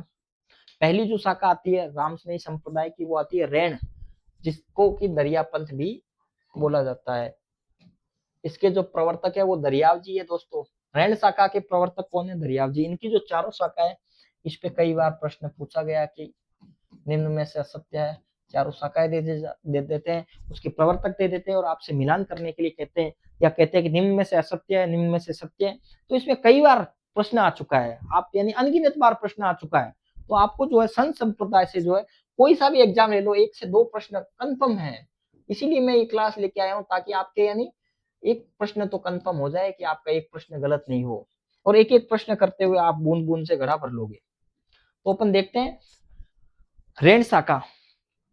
पहली जो शाखा आती है रामस्नेही संप्रदाय की वो आती है रैण, जिसको कि दरियापंथ भी बोला जाता है। इसके जो प्रवर्तक है वो दरियाव जी है दोस्तों। रैण शाखा के प्रवर्तक कौन है, दरियाव जी। इनकी जो चारों शाखा है इस पे कई बार प्रश्न पूछा गया कि निम्न में से असत्य है। चारों शाखाएं दे देते हैं, उसके प्रवर्तक दे देते हैं और आपसे मिलान करने के लिए कहते हैं, या कहते हैं कि निम्न में से असत्य है, निम्न में से सत्य है। तो इसमें कई बार प्रश्न आ चुका है, आप यानी अनगिनत बार प्रश्न आ चुका है। तो आपको जो है संत संप्रदाय से जो है कोई सा भी एग्जाम ले लो, 1 से 2 प्रश्न कंफर्म है। इसीलिए मैं ये क्लास लेके आया हूँ, ताकि आपके यानी एक प्रश्न तो कंफर्म हो जाए कि आपका एक प्रश्न गलत नहीं हो। और एक एक प्रश्न करते हुए आप बूंद बूंद से घड़ा भर लोगे। तो अपन देखते हैं रेण शाखा,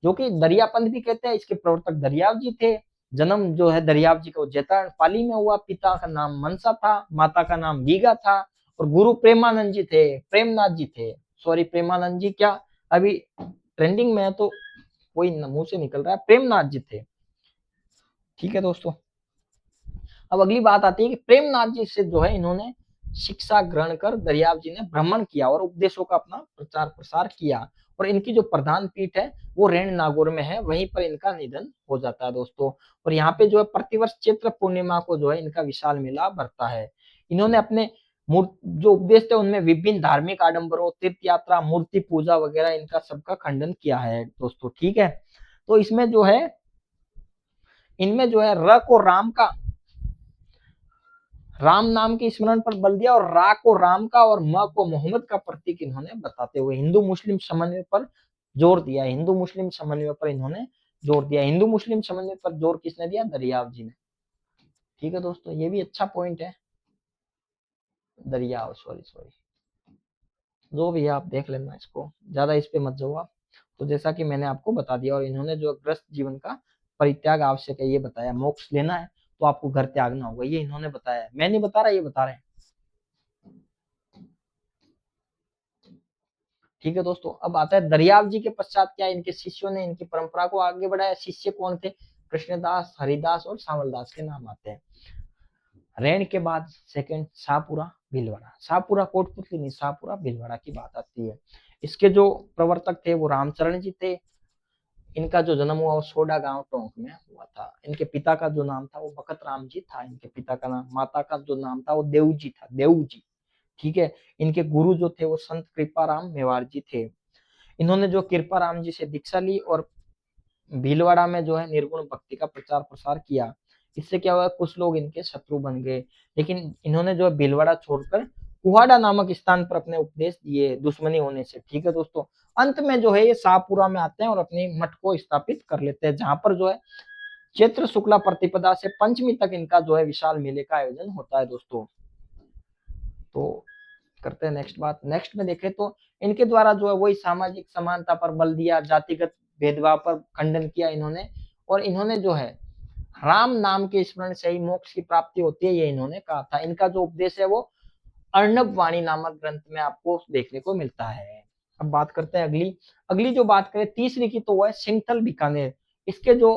जो कि दरियापंथ भी कहते हैं। इसके प्रवर्तक दरियाव जी थे। जन्म जो है दरियाव जी को जैताड़ पाली में हुआ। पिता का नाम मनसा था, माता का नाम गीगा था। और गुरु प्रेमानंद जी थे, प्रेमनाथ जी थे। सॉरी, प्रेमानंद जी क्या अभी ट्रेंडिंग में है तो कोई मुंह से निकल रहा है, प्रेमनाथ जी थे। ठीक है दोस्तों। अब अगली बात आती है कि प्रेमनाथ जी से जो है इन्होंने शिक्षा ग्रहण कर दरियाव जी ने भ्रमण किया और उपदेशों का अपना प्रचार प्रसार किया। और इनकी जो प्रधान पीठ है वो रेण नागौर में है, वहीं पर इनका निधन हो जाता है दोस्तों। और यहाँ पे जो है प्रतिवर्ष चैत्र पूर्णिमा को जो है इनका विशाल मेला भरता है। इन्होंने अपने जो उपदेश थे उनमें विभिन्न धार्मिक आडंबरों, तीर्थ यात्रा, मूर्ति पूजा वगैरह इनका सबका खंडन किया है दोस्तों। ठीक है। तो इसमें जो है, इनमें जो है र को राम का, राम नाम के स्मरण पर बल दिया, और रा को राम का और म को मोहम्मद का प्रतीक इन्होंने बताते हुए हिंदू मुस्लिम समन्वय पर जोर दिया। हिंदू मुस्लिम समन्वय पर इन्होंने जोर दिया। हिंदू मुस्लिम समन्वय पर जोर किसने दिया, दरियाव जी ने। ठीक है दोस्तों, ये भी अच्छा पॉइंट है। दरियाव, सॉरी सॉरी, जो भी है आप देख लेना, इसको ज्यादा इस पे मत जाओ आप। तो जैसा कि मैंने आपको बता दिया, और इन्होंने जो ग्रस्त जीवन का परित्याग आवश्यक है ये बताया। मोक्ष लेना है तो आपको घर त्यागना होगा, ये इन्होंने बताया। मैं नहीं बता रहा, ये बता रहे हैं। ठीक है दोस्तों। अब आता है दरियाव जी के पश्चात क्या इनके शिष्यों ने इनकी परंपरा को आगे बढ़ाया। शिष्य कौन थे, कृष्णदास, हरिदास और सावलदास के नाम आते हैं। रैन के बाद सेकंड शाहपुरा भीलवाड़ा, शाहपुरा कोटपुतली नहीं, शाहपुरा भीलवाड़ा की बात आती है। इसके जो प्रवर्तक थे वो रामचरण जी थे। इनका जो जन्म हुआ वो सोडा गांव टोंक में हुआ था। इनके पिता का जो नाम था वो बखत राम जी था, इनके पिता का नाम। माता का जो नाम था वो देव जी था, देव जी। ठीक है। इनके गुरु जो थे वो संत कृपाराम मेवाड़ जी थे। इन्होंने जो कृपाराम जी से दीक्षा ली और भीलवाड़ा में जो है निर्गुण भक्ति का प्रचार प्रसार किया। इससे क्या हुआ, कुछ लोग इनके शत्रु बन गए, लेकिन इन्होंने जो है भीलवाड़ा छोड़कर कुहाड़ा नामक स्थान पर अपने उपदेश दिए दुश्मनी होने से। ठीक है दोस्तों, अंत में जो है ये शाहपुरा में आते हैं और अपनी मठ को स्थापित कर लेते हैं, जहां पर जो है चैत्र शुक्ला प्रतिपदा से पंचमी तक इनका जो है विशाल मेले का आयोजन होता है दोस्तों। तो करते हैं नेक्स्ट बात। नेक्स्ट में देखें तो इनके द्वारा जो है वही सामाजिक समानता पर बल दिया, जातिगत भेदभाव पर खंडन किया इन्होंने, और इन्होंने जो है राम नाम के स्मरण से ही मोक्ष की प्राप्ति होती है, ये इन्होंने कहा था। इनका जो उपदेश है वो अर्णव वाणी नामक ग्रंथ में आपको देखने को मिलता है। अब बात करते हैं अगली। अगली जो बात करें तीसरी की, तो वो है सिंगथल बीकानेर। इसके जो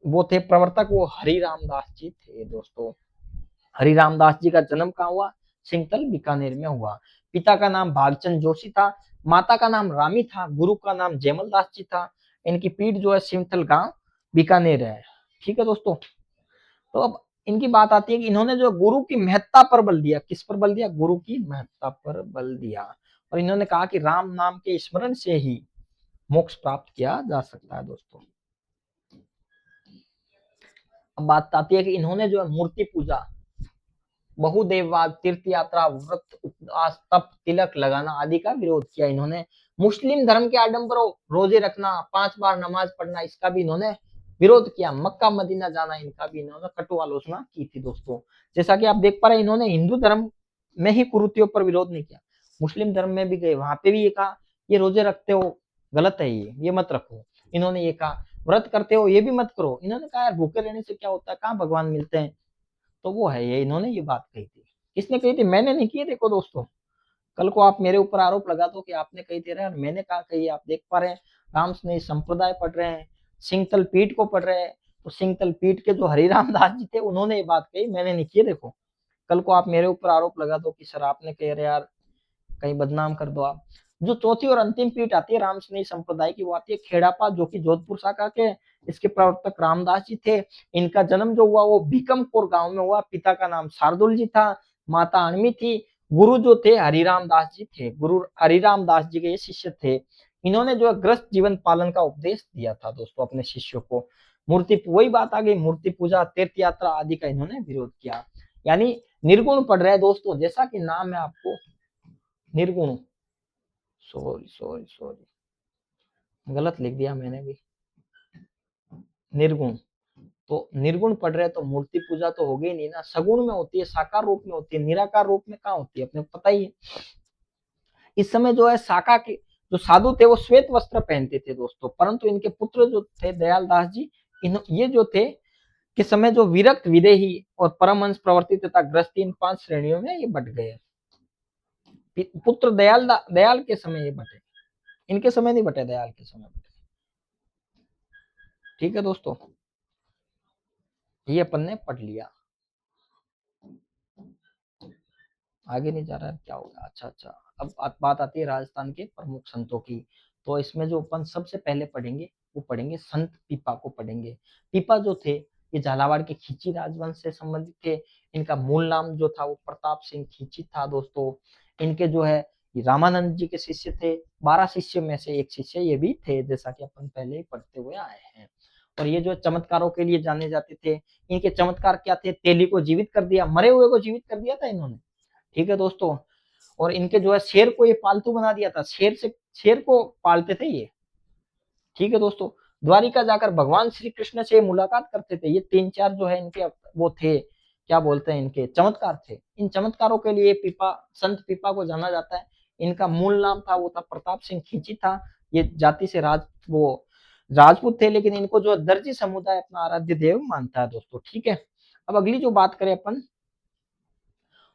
वो थे प्रवर्तक, वो हरि रामदास जी थे दोस्तों। हरि रामदास जी का जन्म कहाँ हुआ, सिंगथल बीकानेर में हुआ। पिता का नाम भागचंद जोशी था, माता का नाम रामी था, गुरु का नाम जयमल दास जी था। इनकी पीठ जो है सिंगथल गांव बीकानेर है। ठीक है दोस्तों, तो अब इनकी बात आती है कि इन्होंने जो गुरु की महत्ता पर बल दिया। किस पर बल दिया, गुरु की महत्ता पर बल दिया। और इन्होंने कहा कि राम नाम के स्मरण से ही मोक्ष प्राप्त किया जा सकता है दोस्तों। अब बात आती है कि इन्होंने जो है मूर्ति पूजा, बहुदेववाद, तीर्थ यात्रा, व्रत, उपवास, तप, तिलक लगाना आदि का विरोध किया इन्होंने। मुस्लिम धर्म के आडंबरों, रोजे रखना, 5 बार नमाज पढ़ना, इसका भी इन्होंने विरोध किया। मक्का मदीना जाना, इनका भी इन्होंने कटु आलोचना की थी दोस्तों। जैसा कि आप देख पा रहे हैं, इन्होंने हिंदू धर्म में ही कुरीतियों पर विरोध नहीं किया, मुस्लिम धर्म में भी गए, वहां पे भी ये कहा ये रोजे रखते हो गलत है, ये मत रखो। इन्होंने ये कहा व्रत करते हो ये भी मत करो। इन्होंने कहा यार भूखे रहने से क्या होता है, कहाँ भगवान मिलते हैं। तो वो है ये, इन्होंने ये बात कही थी। किसने कही थी, मैंने नहीं की। देखो दोस्तों, कल को आप मेरे ऊपर आरोप लगा दो कि आपने कही थी, यार मैंने कहा कही। आप देख पा रहे हैं राम स्नेही संप्रदाय पढ़ रहे हैं, सिंगतल पीठ को पढ़ रहे हैं, तो सिंगतल पीठ के जो हरिराम दास जी थे उन्होंने ये बात कही, मैंने नहीं की। देखो कल को आप मेरे ऊपर आरोप लगा दो कि सर आपने कह रहे यार, कहीं बदनाम कर दो आप। जो चौथी और अंतिम पीठ आती है राम स्नेही संप्रदाय की, वो आती है खेड़ापा, जो कि जोधपुर शाखा के, इसके प्रवर्तक रामदास जी थे। इनका जन्म जो हुआ वो भीकमपुर गांव में हुआ। पिता का नाम शार्दुल जी था, माता अणमी थी। गुरु जो थे हरिराम दास जी थे, गुरु हरिराम दास जी के ये शिष्य थे। इन्होंने जो है ग्रस्त जीवन पालन का उपदेश दिया था दोस्तों अपने शिष्यों को। मूर्ति, वही बात आ गई, मूर्ति पूजा, तीर्थ यात्रा आदि का इन्होंने विरोध किया। यानी निर्गुण पढ़ रहे हैं दोस्तों, जैसा कि नाम है आपको निर्गुण, सॉरी सॉरी सॉरी, गलत लिख दिया मैंने भी, निर्गुण। तो निर्गुण पढ़ रहे तो मूर्ति पूजा तो होगी ही नहीं ना, सगुण में होती है, साकार रूप में होती है, निराकार रूप में कहाँ होती है, अपने को पता ही है। इस समय जो है साका के जो साधु थे वो श्वेत वस्त्र पहनते थे दोस्तों, परंतु इनके पुत्र जो थे दयाल दास जी, ये जो थे कि समय जो विरक्त, विदेही और परमहंस प्रवर्ती तथा ग्रस्ती, इन 5 श्रेणियों में ये बट गए। पुत्र दयाल के समय ये बटे, इनके समय नहीं बटे, दयाल के समय बटे। ठीक है दोस्तों, ये अपन ने पढ़ लिया, आगे नहीं जा रहा है, क्या होगा। अच्छा अच्छा, अब बात आती है राजस्थान के प्रमुख संतों की। तो इसमें जो अपन सबसे पहले पढ़ेंगे वो पढ़ेंगे संत पीपा को पढ़ेंगे। पीपा जो थे ये झालावाड़ के खींची राजवंश से संबंधित थे। इनका मूल नाम जो था वो प्रताप सिंह खींची था दोस्तों। इनके जो है ये रामानंद जी के शिष्य थे, 12 शिष्य में से एक शिष्य ये भी थे, जैसा कि अपन पहले ही पढ़ते हुए आए हैं। और ये जो चमत्कारों के लिए जाने जाते थे। इनके चमत्कार क्या थे, तेली को जीवित कर दिया, मरे हुए को जीवित कर दिया था इन्होंने। ठीक है दोस्तों, और इनके जो है शेर को ये पालतू बना दिया था, शेर को पालते थे ये। ठीक है दोस्तों, द्वारिका जाकर भगवान श्री कृष्ण से मुलाकात करते थे। ये 3-4 जो है इनके वो थे, क्या बोलते हैं, इनके चमत्कार थे। इन चमत्कारों के लिए पीपा, संत पीपा को जाना जाता है। इनका मूल नाम था वो था प्रताप सिंह खींची था। ये जाति से वो राजपूत थे, लेकिन इनको जो दर्जी समुदाय अपना आराध्य देव मानता है दोस्तों। ठीक है, अब अगली जो बात करें अपन,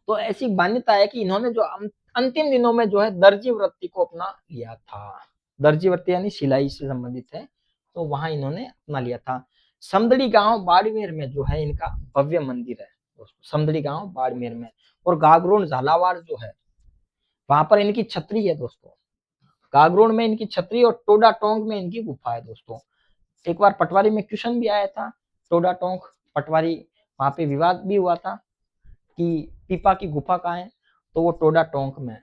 तो ऐसी मान्यता है कि इन्होंने जो अंतिम दिनों में जो है दर्जी वृत्ति को अपना लिया था। दर्जी वृत्ति यानी सिलाई से संबंधित है, तो वहां इन्होंने अपना लिया था। समदड़ी गांव बाड़मेर में जो है इनका भव्य मंदिर है दोस्तों, समदड़ी गांव बाड़मेर में। और गागरोन झालावाड़ जो है वहां पर इनकी छतरी है दोस्तों। गागरोन में इनकी छतरी और टोडा टोंग में इनकी गुफा है दोस्तों। एक बार पटवारी में क्वेश्चन भी आया था, टोडा टोंग पटवारी, वहां पे विवाद भी हुआ था कि पीपा की गुफा कहाँ है, तो वो टोडा टोंक में है।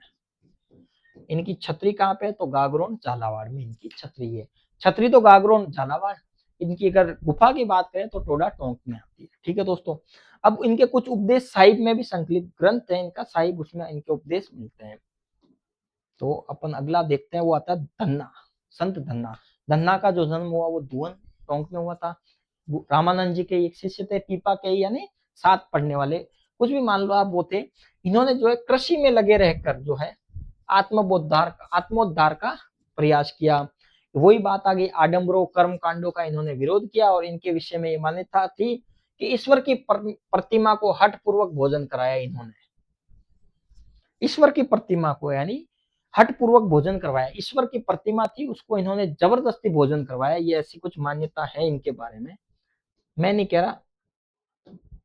इनकी छतरी कहाँ पे है, तो गागरोन झालावाड़ में इनकी छतरी है। छतरी तो गागरोन झालावाड़, इनकी अगर गुफा की बात करें तो टोडा टोंक में आती है। ठीक है दोस्तों, अब इनके कुछ उपदेश साहिब में भी संकलित ग्रंथ है इनका, साहिब उसमें इनके उपदेश मिलते हैं। तो अपन अगला देखते हैं, वो आता है धन्ना, संत धन्ना। धन्ना का जो जन्म हुआ वो दुवन टोंक में हुआ था। रामानंद जी के एक शिष्य थे, पीपा के यानी साथ पढ़ने वाले, कुछ भी मान लो आप वो थे। इन्होंने जो है कृषि में लगे रहकर जो है आत्मोद्धार का प्रयास किया। वही बात आ गई, आडम्बरों कर्म कांडों का इन्होंने विरोध किया और इनके विषय में ये मान्यता थी कि ईश्वर की प्रतिमा को हठ पूर्वक भोजन कराया इन्होंने। ईश्वर की प्रतिमा को यानी हठ पूर्वक भोजन करवाया, ईश्वर की प्रतिमा थी उसको इन्होंने जबरदस्ती भोजन करवाया, ये ऐसी कुछ मान्यता है इनके बारे में। मैं नहीं कह रहा,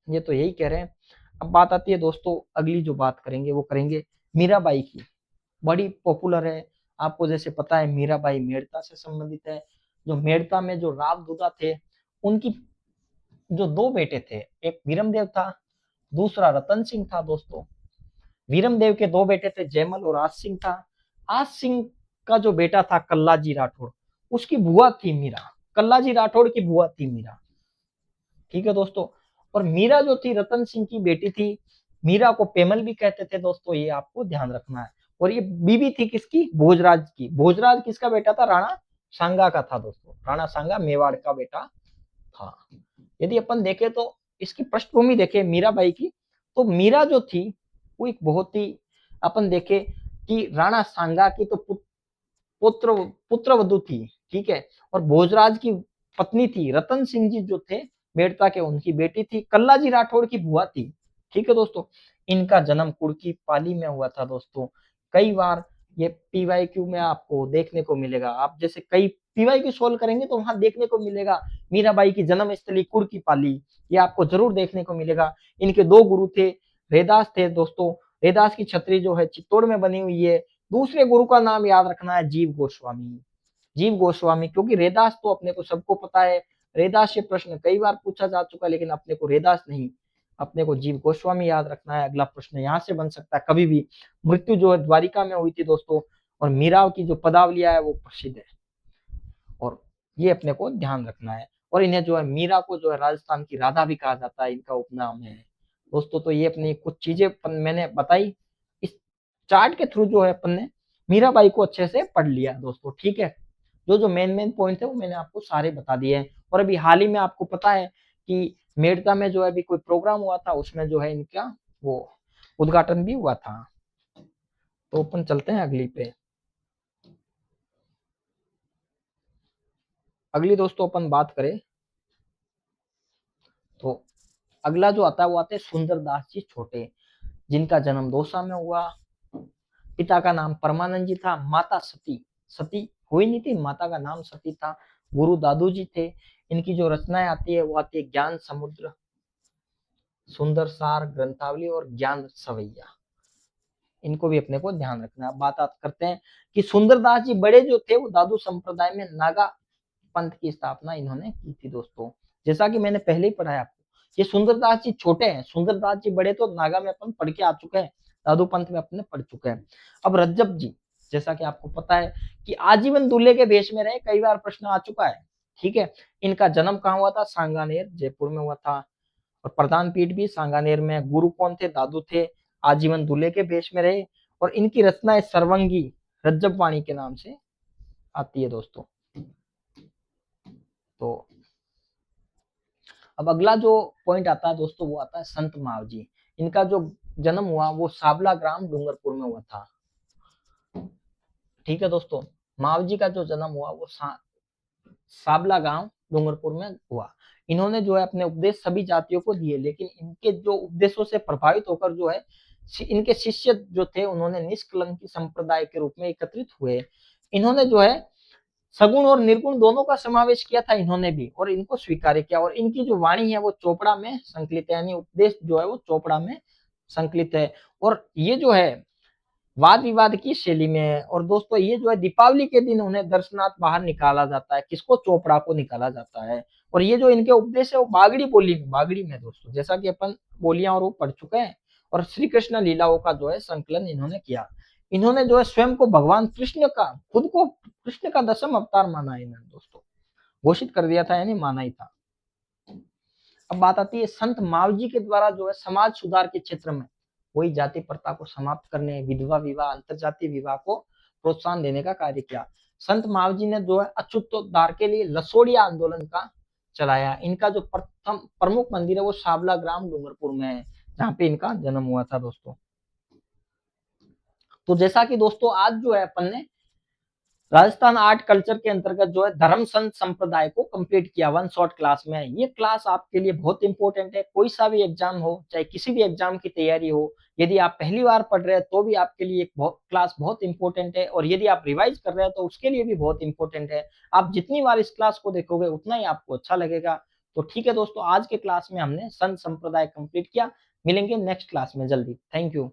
ये तो यही कह रहे हैं। अब बात आती है दोस्तों, अगली जो बात करेंगे वो करेंगे मीराबाई की, बड़ी पॉपुलर है। आपको जैसे पता है मीराबाई मेड़ता से संबंधित है। जो मेड़ता में जो राव दुदा थे, उनकी जो दो बेटे थे, एक वीरमदेव था, दूसरा रतन सिंह था दोस्तों। वीरमदेव के दो बेटे थे, जयमल और आज सिंह था। आज सिंह का जो बेटा था कल्लाजी राठौड़, उसकी बुआ थी मीरा। कल्लाजी राठौड़ की बुआ थी मीरा। ठीक है दोस्तों, और मीरा जो थी रतन सिंह की बेटी थी। मीरा को पेमल भी कहते थे दोस्तों, ये आपको ध्यान रखना है। और ये बीबी थी किसकी, भोजराज की। भोजराज किसका बेटा था, राणा सांगा का था दोस्तों। राणा सांगा मेवाड़ का बेटा था। यदि अपन देखें तो इसकी पृष्ठभूमि देखें मीराबाई की, तो मीरा जो थी वो एक बहुत ही, अपन देखें कि राणा सांगा की तो पुत्र पुत्र वधु थी। ठीक है, और भोजराज की पत्नी थी। रतन सिंह जी जो थे मेड़ता के, उनकी बेटी थी। कल्लाजी राठौड़ की बुआ थी। ठीक है दोस्तों, इनका जन्म कुड़की पाली में हुआ था दोस्तों। कई बार ये पीवाईक्यू में आपको देखने को मिलेगा, आप जैसे कई पीवाईक्यू सोल्व करेंगे तो वहां देखने को मिलेगा मीराबाई की जन्म स्थली कुड़की पाली, ये आपको जरूर देखने को मिलेगा। इनके दो गुरु थे, रेदास थे दोस्तों। रेदास की छतरी जो है चित्तौड़ में बनी हुई है। दूसरे गुरु का नाम याद रखना है, जीव गोस्वामी। जीव गोस्वामी, क्योंकि रेदास तो अपने को सबको पता है, रेदास से प्रश्न कई बार पूछा जा चुका, लेकिन अपने को रेदास नहीं, अपने को जीव गोस्वामी याद रखना है। अगला प्रश्न यहाँ से बन सकता है कभी भी। मृत्यु जो है द्वारिका में हुई थी दोस्तों, और मीरा की जो पदावलिया है वो प्रसिद्ध है, और ये अपने को ध्यान रखना है। और इन्हें जो है मीरा को जो है राजस्थान की राधा भी कहा जाता है, इनका उपनाम है दोस्तों। तो ये अपनी कुछ चीजें मैंने बताई, इस चार्ट के थ्रू जो है अपन ने मीराबाई को अच्छे से पढ़ लिया दोस्तों। ठीक है, जो जो मेन मेन पॉइंट है वो मैंने आपको सारे बता दिए हैं। और अभी हाल ही में आपको पता है कि मेड़ता में जो है अभी कोई प्रोग्राम हुआ था, उसमें जो है इनका वो उद्घाटन भी हुआ था। तो अपन चलते हैं अगली पे। अगली दोस्तों अपन बात करें तो अगला जो आता है वो आते हैं सुंदरदास जी छोटे, जिनका जन्म दौसा में हुआ। पिता का नाम परमानंद जी था, माता सती, सती हुई नहीं थी, माता का नाम सती था। गुरु दादू जी थे। इनकी जो रचनाएं आती है वो आती है ज्ञान समुद्र, सुंदर सार, ग्रंथावली और ज्ञान सवैया। इनको भी अपने को ध्यान रखना है। बात करते हैं कि सुंदरदास जी बड़े जो थे वो दादू संप्रदाय में नागा पंथ की स्थापना इन्होंने की थी दोस्तों। जैसा कि मैंने पहले ही पढ़ाया आपको, ये सुंदरदास जी छोटे हैं, सुंदरदास जी बड़े, तो नागा में अपन पढ़ के आ चुके हैं, दादू पंथ में अपने पढ़ चुके हैं। अब रज्जब जी, जैसा कि आपको पता है कि आजीवन दूल्हे के भेष में रहे, कई बार प्रश्न आ चुका है। ठीक है, इनका जन्म कहाँ हुआ था, सांगानेर जयपुर में हुआ था, और प्रधान पीठ भी सांगानेर में। गुरु कौन थे, दादू थे। आजीवन दूल्हे के भेष में रहे, और इनकी रचनाएं सर्वंगी रज्जब वाणी के नाम से आती है दोस्तों। तो अब अगला जो पॉइंट आता है दोस्तों वो आता है संत मावजी। इनका जो जन्म हुआ वो साबला ग्राम डूंगरपुर में हुआ था। ठीक है दोस्तों, मावजी का जो जन्म हुआ वो साबला गांव डूंगरपुर में हुआ। इन्होंने जो है अपने उपदेश सभी जातियों को दिए, लेकिन इनके जो उपदेशों से प्रभावित होकर जो है इनके शिष्य जो थे उन्होंने निष्कलंकी संप्रदाय के रूप में एकत्रित हुए। इन्होंने जो है सगुण और निर्गुण दोनों का समावेश किया था इन्होंने भी, और इनको स्वीकार किया। और इनकी जो वाणी है वो चोपड़ा में संकलित है, यानी उपदेश जो है वो चोपड़ा में संकलित है। और ये जो है वाद विवाद की शैली में है। और दोस्तों ये जो है दीपावली के दिन उन्हें दर्शनार्थ बाहर निकाला जाता है, किसको, चोपड़ा को निकाला जाता है। और ये जो इनके उपदेश है वो बागड़ी बोली में, बागड़ी में दोस्तों, जैसा कि अपन बोलियां और वो पढ़ चुके हैं। और श्री कृष्ण लीलाओं का जो है संकलन इन्होंने किया। इन्होंने जो है स्वयं को भगवान कृष्ण का, खुद को कृष्ण का दशम अवतार माना है इन्होंने दोस्तों। घोषित कर दिया था, यानी माना ही था। अब बात आती है संत मावजी के द्वारा जो है समाज सुधार के क्षेत्र में कोई जाति प्रथा को समाप्त करने, विधवा विवाह, अंतरजातीय विवाह को प्रोत्साहन देने का कार्य किया। संत मावजी ने जो है अछूतोद्धार के लिए लसोड़िया आंदोलन का चलाया। इनका जो प्रथम प्रमुख मंदिर है वो साबला ग्राम डूंगरपुर में है, जहाँ पे इनका जन्म हुआ था दोस्तों। तो जैसा कि दोस्तों आज जो है अपन ने राजस्थान आर्ट कल्चर के अंतर्गत जो है धर्म संत संप्रदाय को कंप्लीट किया वन शॉट क्लास में। ये क्लास आपके लिए बहुत इंपॉर्टेंट है, कोई सा भी एग्जाम हो, चाहे किसी भी एग्जाम की तैयारी हो, यदि आप पहली बार पढ़ रहे हैं तो भी आपके लिए एक क्लास बहुत इंपॉर्टेंट है, और यदि आप रिवाइज कर रहे हैं तो उसके लिए भी बहुत इंपॉर्टेंट है। आप जितनी बार इस क्लास को देखोगे उतना ही आपको अच्छा लगेगा। तो ठीक है दोस्तों, आज के क्लास में हमने संत संप्रदाय कंप्लीट किया। मिलेंगे नेक्स्ट क्लास में जल्दी। Thank you.